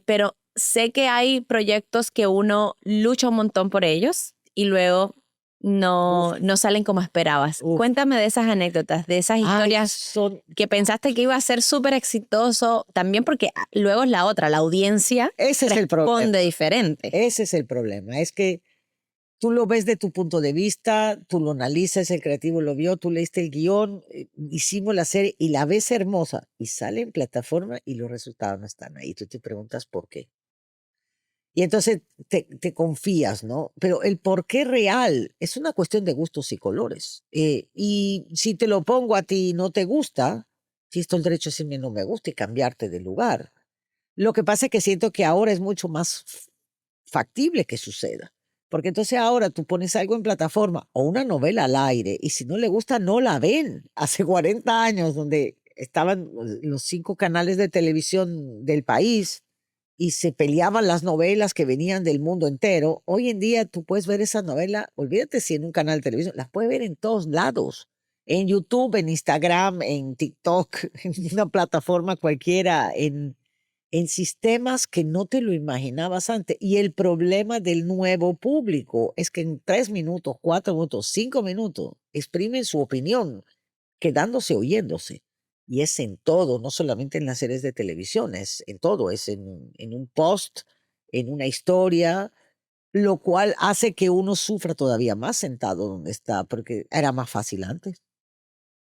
pero sé que hay proyectos que uno lucha un montón por ellos y luego no salen como esperabas. Uf. Cuéntame de esas anécdotas, de esas Ay, historias son, que pensaste que iba a ser súper exitoso, también porque luego es la otra, la audiencia ese es el problema. responde diferente. Ese es el problema. Es que tú lo ves de tu punto de vista, tú lo analizas, el creativo lo vio, tú leíste el guión, hicimos la serie y la ves hermosa y sale en plataforma y los resultados no están ahí. Tú te preguntas por qué. Y entonces te confías, ¿no? Pero el por qué real es una cuestión de gustos y colores. Y si te lo pongo a ti y no te gusta, tienes todo el derecho a decirme no me gusta y cambiarte de lugar. Lo que pasa es que siento que ahora es mucho más factible que suceda. Porque entonces ahora tú pones algo en plataforma o una novela al aire y si no le gusta no la ven. Hace 40 años donde estaban los 5 canales de televisión del país y se peleaban las novelas que venían del mundo entero. Hoy en día tú puedes ver esa novela, olvídate si en un canal de televisión, las puedes ver en todos lados. En YouTube, en Instagram, en TikTok, en una plataforma cualquiera, en sistemas que no te lo imaginabas antes. Y el problema del nuevo público es que en 3 minutos, 4 minutos, 5 minutos, exprimen su opinión, quedándose oyéndose. Y es en todo, no solamente en las series de televisión, es en todo, es en un post, en una historia, lo cual hace que uno sufra todavía más sentado donde está, porque era más fácil antes.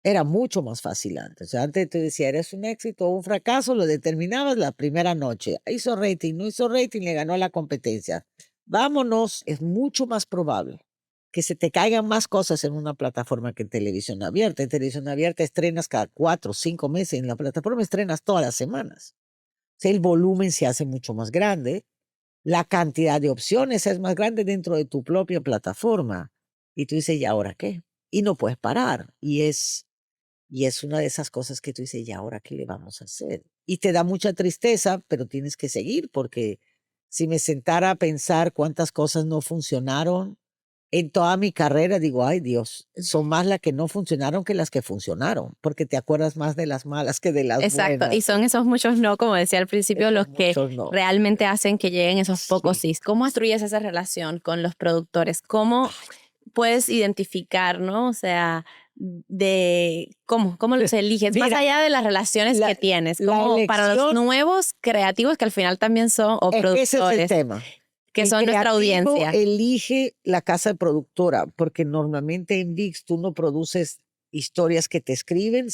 Era mucho más fácil antes. O sea, antes te decía, ¿eres un éxito o un fracaso? Lo determinabas la primera noche. Hizo rating, no hizo rating, le ganó la competencia. Vámonos. Es mucho más probable que se te caigan más cosas en una plataforma que en televisión abierta. En televisión abierta estrenas cada 4 o 5 meses. En la plataforma estrenas todas las semanas. O sea, el volumen se hace mucho más grande. La cantidad de opciones es más grande dentro de tu propia plataforma. Y tú dices, ¿y ahora qué? Y no puedes parar. Y es una de esas cosas que tú dices, ¿y ahora qué le vamos a hacer? Y te da mucha tristeza, pero tienes que seguir, porque si me sentara a pensar cuántas cosas no funcionaron en toda mi carrera, digo, ay Dios, son más las que no funcionaron que las que funcionaron, porque te acuerdas más de las malas que de las Exacto, buenas. y son esos muchos no, como decía al principio, los Esos que muchos no. realmente hacen que lleguen esos pocos Sí. sís. ¿Cómo construyes esa relación con los productores? ¿Cómo puedes identificar, no? O sea, cómo se eliges, más Mira, allá de las relaciones que tienes, la como para los elección nuevos creativos que al final también son, o es que ese es el productores, tema. que El son nuestra creativo audiencia. elige la casa productora, porque normalmente en ViX tú no produces historias que te escriben,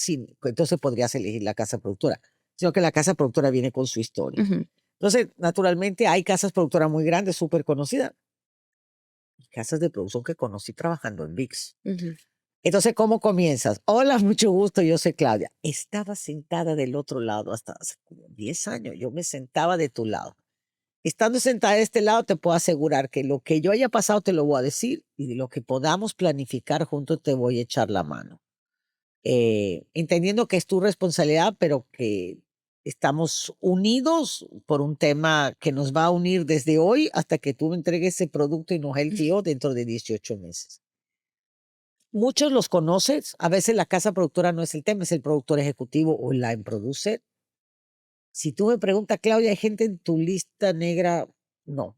entonces podrías elegir la casa productora, sino que la casa productora viene con su historia. Ujú, Entonces, naturalmente hay casas productoras muy grandes, súper conocidas, y casas de producción que conocí trabajando en ViX. ujú. Entonces, ¿cómo comienzas? Hola, mucho gusto, yo soy Claudia. Estaba sentada del otro lado hasta hace como 10 años, yo me sentaba de tu lado. Estando sentada de este lado, te puedo asegurar que lo que yo haya pasado te lo voy a decir y de lo que podamos planificar juntos te voy a echar la mano. Entendiendo que es tu responsabilidad, pero que estamos unidos por un tema que nos va a unir desde hoy hasta que tú me entregues ese producto y nos el tío dentro de 18 meses. Muchos los conoces, a veces la casa productora no es el tema, es el productor ejecutivo o el line producer. Si tú me preguntas, Claudia, ¿hay gente en tu lista negra? No.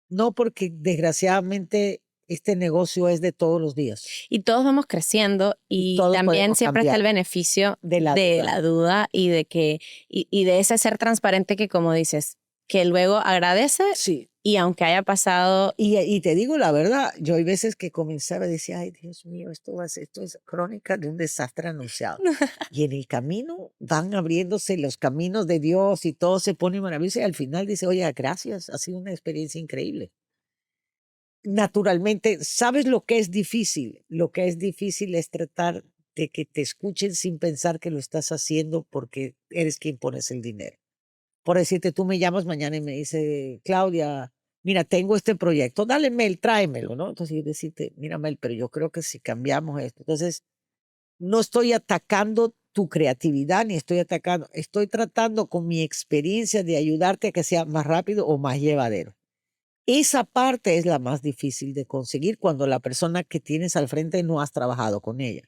No, porque desgraciadamente este negocio es de todos los días Y todos vamos creciendo y y todos también podemos siempre está el cambiar beneficio de la de duda. la duda y de que y de ese ser transparente que como dices, que luego agradece Sí, y aunque haya pasado y te digo la verdad, yo hay veces que comenzaba y decía, ay, Dios mío, esto es crónica de un desastre anunciado. Y en el camino van abriéndose los caminos de Dios y todo se pone maravilloso y al final dice, oye, gracias, ha sido una experiencia increíble. Naturalmente, ¿sabes lo que es difícil? Lo que es difícil es tratar de que te escuchen sin pensar que lo estás haciendo porque eres quien pones el dinero. Por decirte, tú me llamas mañana y me dice, Claudia, mira, tengo este proyecto, dale mail, tráemelo, ¿no? Entonces yo decirte, mira, Mel, pero yo creo que si cambiamos esto, entonces no estoy atacando tu creatividad ni estoy tratando con mi experiencia de ayudarte a que sea más rápido o más llevadero. Esa parte es la más difícil de conseguir cuando la persona que tienes al frente no has trabajado con ella.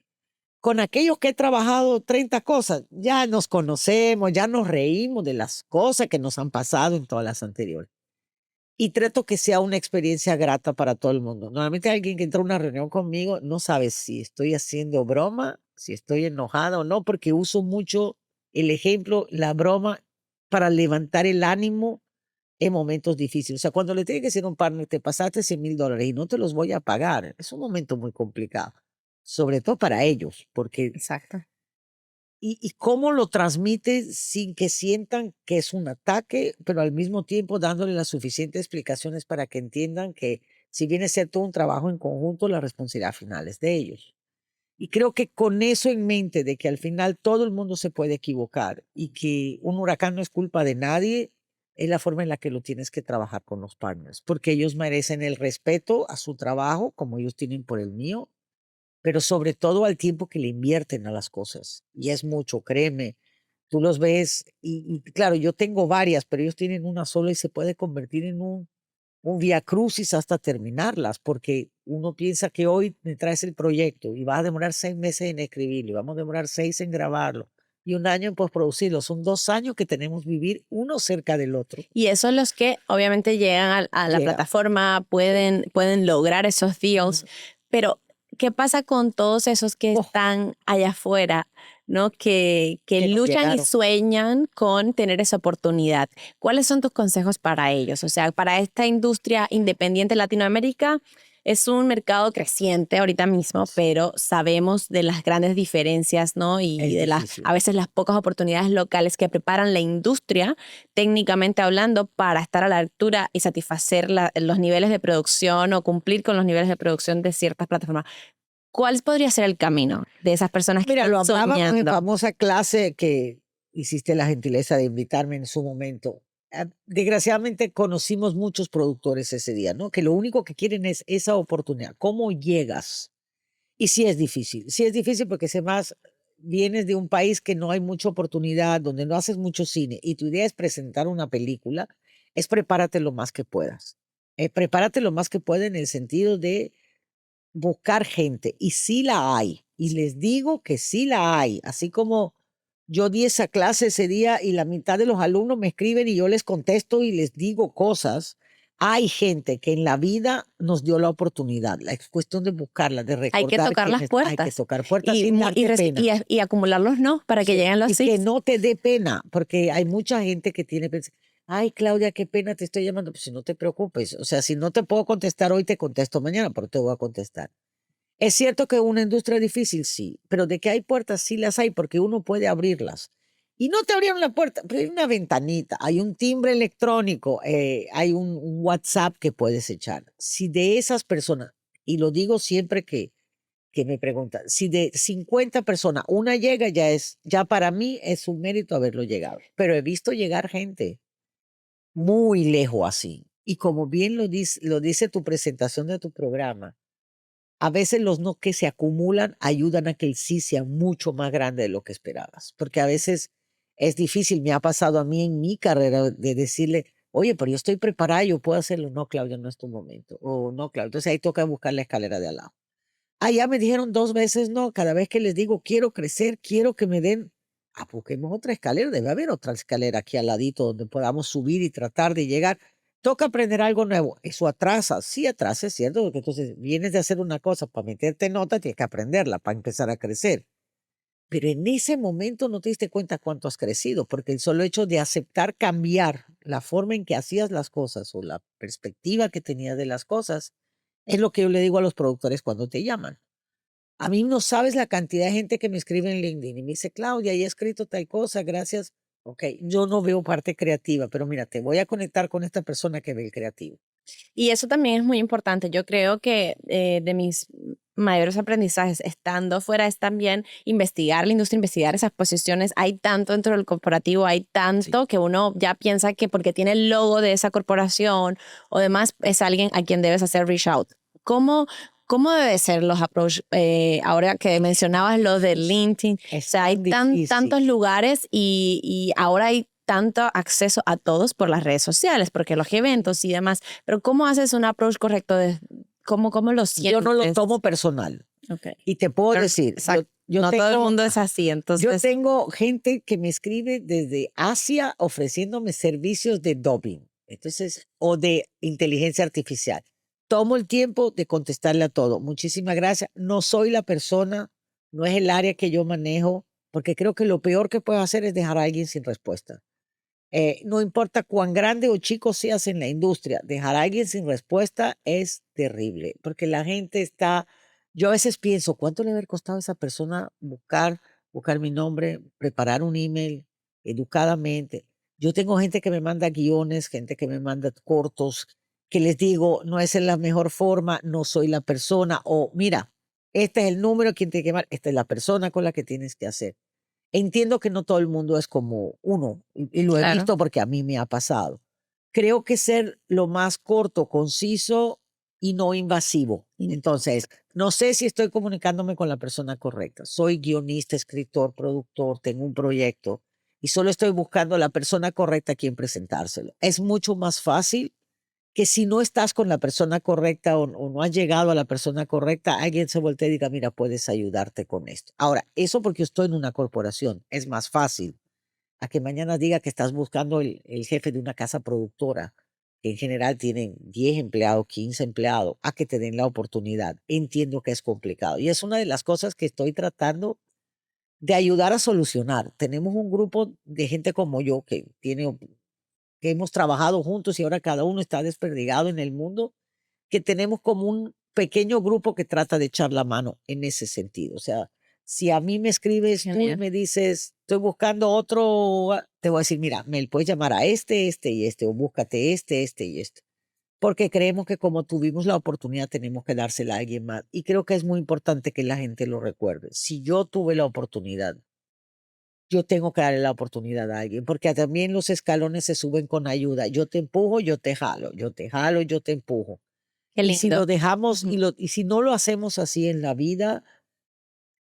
con aquellos que he trabajado 30 cosas, ya nos conocemos, ya nos reímos de las cosas que nos han pasado en todas las anteriores. Y trato que sea una experiencia grata para todo el mundo. Normalmente alguien que entra a una reunión conmigo no sabe si estoy haciendo broma, si estoy enojada o no, porque uso mucho el ejemplo, la broma, para levantar el ánimo en momentos difíciles. O sea, cuando le tiene que decir a un partner, te pasaste $100,000 y no te los voy a pagar, es un momento muy complicado, sobre todo para ellos, porque Exacto. y cómo lo transmite sin que sientan que es un ataque, pero al mismo tiempo dándole las suficientes explicaciones para que entiendan que si viene a ser todo un trabajo en conjunto, la responsabilidad final es de ellos. Y creo que con eso en mente, de que al final todo el mundo se puede equivocar y que un huracán no es culpa de nadie, es la forma en la que lo tienes que trabajar con los partners, porque ellos merecen el respeto a su trabajo, como ellos tienen por el mío, pero sobre todo al tiempo que le invierten a las cosas. Y es mucho, créeme. Tú los ves y claro, yo tengo varias, pero ellos tienen una sola y se puede convertir en un vía crucis hasta terminarlas, porque uno piensa que hoy me traes el proyecto y vas a demorar 6 meses en escribirlo, y vamos a demorar 6 en grabarlo y 1 año en postproducirlo. Son 2 años que tenemos que vivir uno cerca del otro. Y esos los que obviamente llegan a la Llega. plataforma, pueden lograr esos deals, pero ¿qué pasa con todos esos que Oh. están allá afuera, ¿no? Que Que no luchan y llegaron. sueñan con tener esa oportunidad? ¿Cuáles son tus consejos para ellos? O sea, para esta industria independiente en Latinoamérica es un mercado creciente ahorita mismo, pero sabemos de las grandes diferencias, ¿no? Y Es de difícil. a veces las pocas oportunidades locales que preparan la industria, técnicamente hablando, para estar a la altura y satisfacer los niveles de producción o cumplir con los niveles de producción de ciertas plataformas. ¿Cuál podría ser el camino de esas personas que Mira, lo están hablábamos en soñando? famosa clase que hiciste la gentileza de invitarme en su momento. Desgraciadamente conocimos muchos productores ese día, ¿no? Que lo único que quieren es esa oportunidad. ¿Cómo llegas? Y sí es difícil porque además vienes de un país que no hay mucha oportunidad, donde no haces mucho cine y tu idea es presentar una película, es prepárate lo más que puedas. Prepárate lo más que puedas en el sentido de buscar gente, y sí la hay, y les digo que sí la hay, así como yo di esa clase ese día y la mitad de los alumnos me escriben y yo les contesto y les digo cosas. Hay gente que en la vida nos dio la oportunidad, la es cuestión de buscarla, de Hay que recordar tocar las hay que puertas tocar puertas y, sin mu- y, darte res- pena. y acumular los no para que Sí, lleguen los y sí. que no te dé pena, porque hay mucha gente que tiene ay, Claudia, qué pena, te estoy llamando. Pues si no te preocupes, o sea, si no te puedo contestar hoy, te contesto mañana, pero te voy a contestar. Es cierto que una industria difícil, sí, pero de que hay puertas, sí las hay, porque uno puede abrirlas. Y no te abrieron la puerta, pero hay una ventanita, hay un timbre electrónico, hay un WhatsApp que puedes echar. Si de esas personas, y lo digo siempre que me preguntan, si de 50 personas una llega, ya para mí es un mérito haberlo llegado. Pero he visto llegar gente muy lejos así. Y como bien lo dice tu presentación de tu programa, a veces los no que se acumulan ayudan a que el sí sea mucho más grande de lo que esperabas, porque a veces es difícil, me ha pasado a mí en mi carrera de decirle, oye, pero yo estoy preparada, yo puedo hacerlo. No, Claudia, no es tu momento. O no, Claudia. Entonces ahí toca buscar la escalera de al lado. Ah, ya me dijeron 2 veces no. Cada vez que les digo, quiero crecer, quiero que me den, busquemos otra escalera. Debe haber otra escalera aquí al ladito donde podamos subir y tratar de llegar. Toca aprender algo nuevo. Eso atrasa, sí atrasa, es cierto, porque entonces vienes de hacer una cosa para meterte nota, tienes que aprenderla para empezar a crecer. Pero en ese momento no te diste cuenta cuánto has crecido, porque el solo hecho de aceptar cambiar la forma en que hacías las cosas o la perspectiva que tenías de las cosas, es lo que yo le digo a los productores cuando te llaman. A mí no sabes la cantidad de gente que me escribe en LinkedIn y me dice, Claudia, ya he escrito tal cosa, gracias. Ok, yo no veo parte creativa, pero mira, te voy a conectar con esta persona que ve el creativo. Y eso también es muy importante. Yo creo que de mis mayores aprendizajes estando fuera es también investigar la industria, investigar esas posiciones. Hay tanto dentro del corporativo, hay tanto que uno ya piensa que porque tiene el logo de esa corporación o demás es alguien a quien debes hacer reach out. ¿Cómo debe ser los approach? Ahora que mencionabas lo de LinkedIn, o Es sea, hay tan difícil. tantos lugares y ahora hay tanto acceso a todos por las redes sociales, porque los eventos y demás, pero ¿cómo haces un approach correcto? ¿Cómo lo sientes? Yo no lo tomo personal. Okay. Y te puedo Pero, decir, exacto. no todo el mundo es así, Yo entonces tengo gente que me escribe desde Asia ofreciéndome servicios de dubbing, entonces, o de inteligencia artificial. Tomo el tiempo de contestarle a todo. Muchísimas gracias. No soy la persona, no es el área que yo manejo, porque creo que lo peor que puedo hacer es dejar a alguien sin respuesta. No importa cuán grande o chico seas en la industria, dejar a alguien sin respuesta es terrible, porque la gente está, yo a veces pienso, ¿cuánto le haber costado a esa persona buscar mi nombre, preparar un email educadamente? Yo tengo gente que me manda guiones, gente que me manda cortos, que les digo, no es en la mejor forma, no soy la persona, o mira, este es el número, quien te quemar, esta es la persona con la que tienes que hacer. Entiendo que no todo el mundo es como uno, y lo he claro. visto porque a mí me ha pasado. Creo que ser lo más corto, conciso y no invasivo. Entonces, no sé si estoy comunicándome con la persona correcta. Soy guionista, escritor, productor, tengo un proyecto y solo estoy buscando la persona correcta a quien presentárselo. Es mucho más fácil que si no estás con la persona correcta o no has llegado a la persona correcta, alguien se voltea y diga, mira, puedes ayudarte con esto. Ahora, eso porque estoy en una corporación, es más fácil a que mañana diga que estás buscando el jefe de una casa productora, que en general tienen 10 empleados, 15 empleados, a que te den la oportunidad. Entiendo que es complicado y es una de las cosas que estoy tratando de ayudar a solucionar. Tenemos un grupo de gente como yo que hemos trabajado juntos y ahora cada uno está desperdigado en el mundo, que tenemos como un pequeño grupo que trata de echar la mano en ese sentido. O sea, si a mí me escribes tú y Genial. me dices, estoy buscando otro, te voy a decir, mira, me puedes llamar a este y este, o búscate este y este. Porque creemos que como tuvimos la oportunidad, tenemos que dársela a alguien más. Y creo que es muy importante que la gente lo recuerde. Si yo tuve la oportunidad, yo tengo que darle la oportunidad a alguien, porque también los escalones se suben con ayuda. Yo te empujo, yo te jalo, yo te jalo, yo te empujo. Qué Y si lindo. lo dejamos Ujú. y si no lo hacemos así en la vida,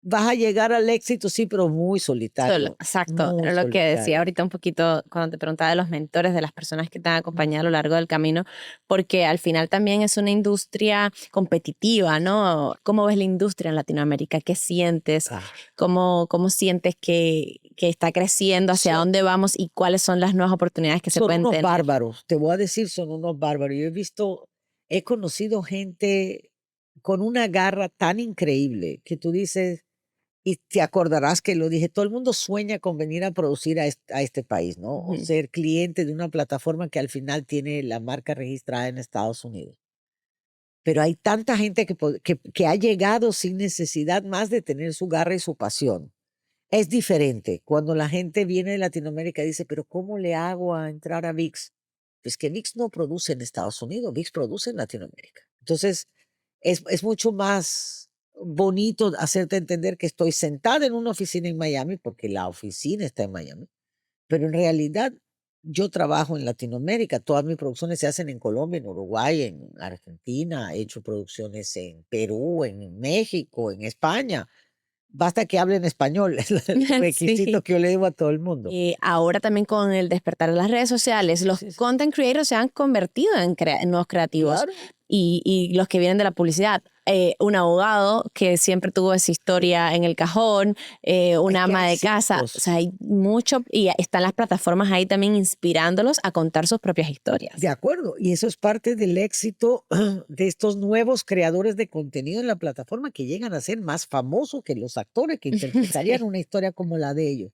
vas a llegar al éxito, sí, pero muy Solo, solitario, exacto. muy Era lo que decía solitario. ahorita un poquito cuando te preguntaba de los mentores, de las personas que te han acompañado a lo largo del camino, porque al final también es una industria competitiva, ¿no? ¿Cómo ves la industria en Latinoamérica? ¿Qué sientes? Ah, ¿Cómo sientes que está creciendo? ¿Hacia son, dónde vamos? ¿Y cuáles son las nuevas oportunidades que se son pueden unos tener? bárbaros, te voy a decir, son unos bárbaros. Yo he conocido gente con una garra tan increíble que tú dices, y te acordarás que lo dije, todo el mundo sueña con venir a producir a este país, ¿no? O Ujú. ser cliente de una plataforma que al final tiene la marca registrada en Estados Unidos. Pero hay tanta gente que ha llegado sin necesidad más de tener su garra y su pasión. Es diferente cuando la gente viene de Latinoamérica y dice, pero ¿cómo le hago a entrar a VIX? Pues que VIX no produce en Estados Unidos, VIX produce en Latinoamérica. Entonces, es mucho más bonito hacerte entender que estoy sentada en una oficina en Miami, porque la oficina está en Miami, pero en realidad yo trabajo en Latinoamérica. Todas mis producciones se hacen en Colombia, en Uruguay, en Argentina. He hecho producciones en Perú, en México, en España. Basta que hablen español, es el Sí. requisito que yo le digo a todo el mundo. Ahora también con el despertar de las redes sociales, los Sí, sí, content creators se han convertido en nuevos creativos claro, y los que vienen de la publicidad. Un abogado que siempre tuvo esa historia en el cajón, es una que ama hay de casa, o cientos. sea, hay mucho y están las plataformas ahí también inspirándolos a contar sus propias historias. De acuerdo, y eso es parte del éxito de estos nuevos creadores de contenido en la plataforma que llegan a ser más famosos que los actores que interpretarían Sí. una historia como la de ellos,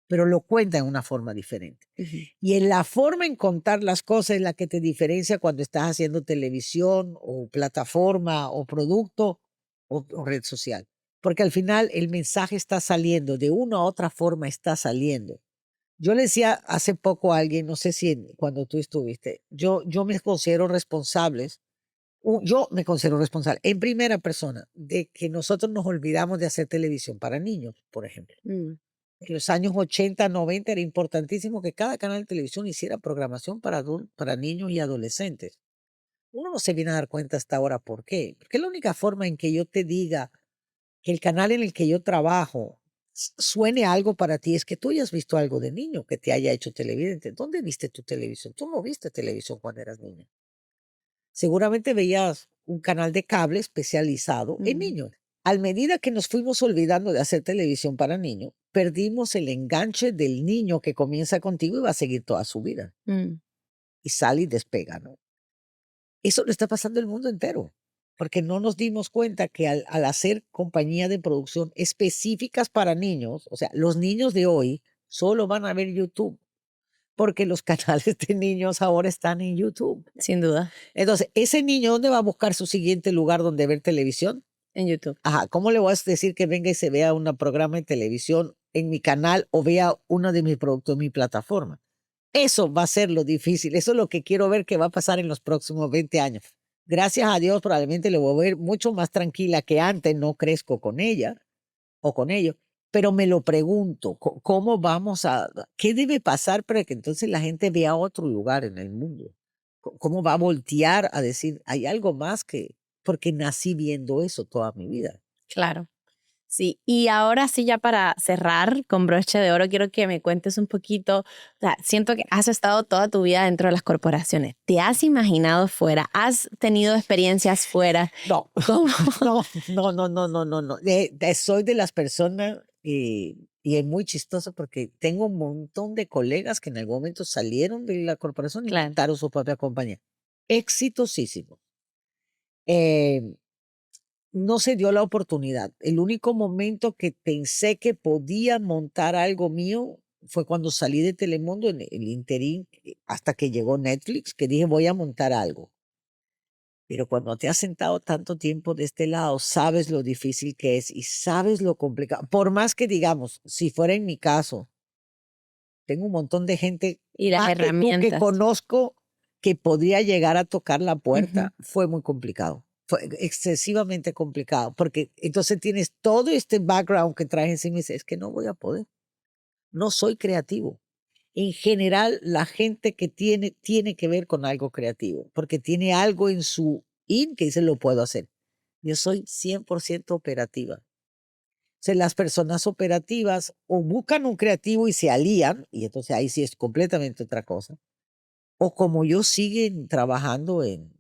pero lo cuentan de una forma diferente. Ujú. Y en la forma en contar las cosas es la que te diferencia cuando estás haciendo televisión o plataforma o producto o red social. Porque al final el mensaje está saliendo, de una u otra forma está saliendo. Yo le decía hace poco a alguien, no sé si cuando tú estuviste, yo me considero responsables, yo me considero responsable en primera persona de que nosotros nos olvidamos de hacer televisión para niños, por ejemplo. Mm. En los años 80, 90 era importantísimo que cada canal de televisión hiciera programación para niños y adolescentes. Uno no se viene a dar cuenta hasta ahora por qué. Porque la única forma en que yo te diga que el canal en el que yo trabajo suene algo para ti es que tú hayas visto algo de niño que te haya hecho televidente. ¿Dónde viste tu televisión? Tú no viste televisión cuando eras niño. Seguramente veías un canal de cable especializado en Ujú. niños. a medida que nos fuimos olvidando de hacer televisión para niños, perdimos el enganche del niño que comienza contigo y va a seguir toda su vida. Y sale y despega, ¿no? Eso le está pasando al mundo entero, porque no nos dimos cuenta que al hacer compañía de producción específicas para niños, o sea, los niños de hoy solo van a ver YouTube, porque los canales de niños ahora están en YouTube. Sin duda, Entonces, ese niño, ¿dónde va a buscar su siguiente lugar donde ver televisión? en YouTube. Ajá, ¿cómo le voy a decir que venga y se vea un programa de televisión en mi canal o vea uno de mis productos en mi plataforma? Eso va a ser lo difícil. Eso es lo que quiero ver que va a pasar en los próximos 20 años. Gracias a Dios, probablemente le voy a ver mucho más tranquila que antes. No crezco con ella o con ellos, pero me lo pregunto, ¿cómo vamos qué debe pasar para que entonces la gente vea otro lugar en el mundo? ¿Cómo va a voltear a decir, hay algo más porque nací viendo eso toda mi vida? Claro. Sí, y ahora sí, ya para cerrar con broche de oro, quiero que me cuentes un poquito. O sea, siento que has estado toda tu vida dentro de las corporaciones. ¿Te has imaginado fuera? ¿Has tenido experiencias fuera? No, ¿Cómo? no. Soy de las personas y es muy chistoso porque tengo un montón de colegas que en algún momento salieron de la corporación y Claro. montaron su propia compañía. Exitosísimo. Eh, no se dio la oportunidad. El único momento que pensé que podía montar algo mío fue cuando salí de Telemundo en el interín hasta que llegó Netflix, que dije voy a montar algo. Pero cuando te has sentado tanto tiempo de este lado, sabes lo difícil que es y sabes lo complicado. Por más que digamos, si fuera en mi caso, tengo un montón de gente Y las más que tú que herramientas. conozco que podría llegar a tocar la puerta, Ujú. fue muy complicado. Fue excesivamente complicado, porque entonces tienes todo este background que traes encima y dices, es que no voy a poder, no soy creativo. En general, la gente que tiene que ver con algo creativo, porque tiene algo en su que dice, lo puedo hacer. Yo soy 100% operativa. O sea, las personas operativas o buscan un creativo y se alían, y entonces ahí sí es completamente otra cosa. O como yo siguen trabajando en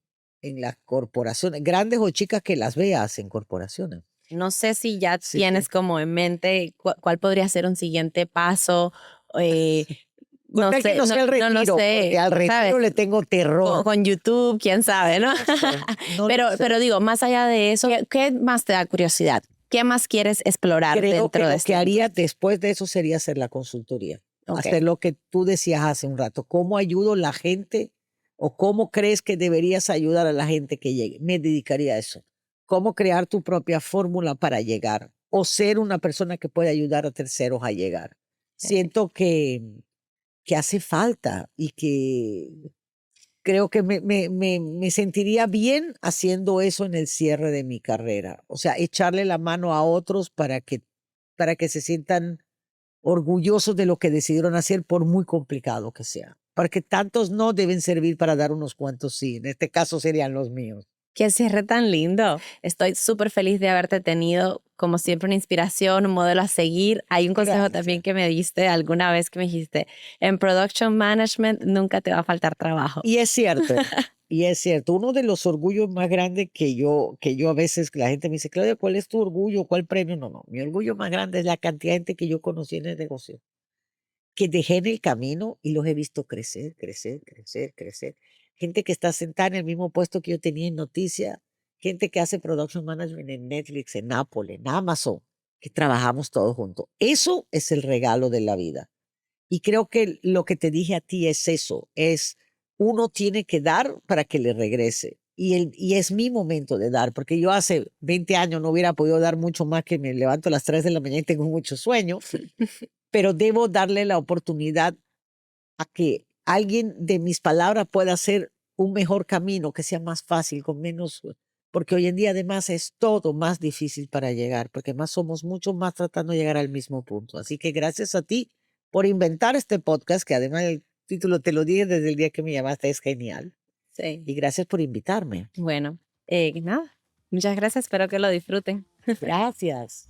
las corporaciones, grandes o chicas que las veas en corporaciones. No sé si ya Sí. tienes como en mente cuál podría ser un siguiente paso. No Con tal que sé, no sea el no lo retiro, sé, porque al retiro ¿sabes? le tengo terror. Con YouTube, quién sabe, ¿no? No sé, no lo sé. Pero digo, más allá de eso, ¿qué más te da curiosidad? ¿Qué más quieres explorar Creo dentro que de lo este que haría industria? después de eso sería hacer la consultoría. Ok. Hacer lo que tú decías hace un rato. ¿Cómo ayudo a la gente o cómo crees que deberías ayudar a la gente que llegue? Me dedicaría a eso. ¿Cómo crear tu propia fórmula para llegar? O ser una persona que puede ayudar a terceros a llegar. Siento que hace falta y que creo que me sentiría bien haciendo eso en el cierre de mi carrera. O sea, echarle la mano a otros para que se sientan orgullosos de lo que decidieron hacer, por muy complicado que sea. Porque tantos no deben servir para dar unos cuantos sí. En este caso serían los míos. Qué cierre tan lindo. Estoy súper feliz de haberte tenido, como siempre, una inspiración, un modelo a seguir. Hay un consejo Gracias. también que me diste alguna vez que me dijiste, en Production Management nunca te va a faltar trabajo. Y es cierto. Y es cierto, uno de los orgullos más grandes que yo a veces, la gente me dice, Claudia, ¿cuál es tu orgullo? ¿Cuál premio? No. Mi orgullo más grande es la cantidad de gente que yo conocí en el negocio, que dejé en el camino y los he visto crecer, crecer, crecer, crecer. Gente que está sentada en el mismo puesto que yo tenía en Noticia, gente que hace production management en Netflix, en Apple, en Amazon, que trabajamos todos juntos. Eso es el regalo de la vida. Y creo que lo que te dije a ti es eso, es uno tiene que dar para que le regrese. Y es mi momento de dar, porque yo hace 20 años no hubiera podido dar mucho más, que me levanto a las 3 de la mañana y tengo mucho sueño, pero debo darle la oportunidad a que alguien de mis palabras pueda hacer un mejor camino, que sea más fácil, con menos, porque hoy en día además es todo más difícil para llegar, porque más somos mucho más tratando de llegar al mismo punto. Así que gracias a ti por inventar este podcast, que además el título te lo dije desde el día que me llamaste, es genial. Sí. Y gracias por invitarme. Bueno, nada. Muchas gracias. Espero que lo disfruten. Gracias.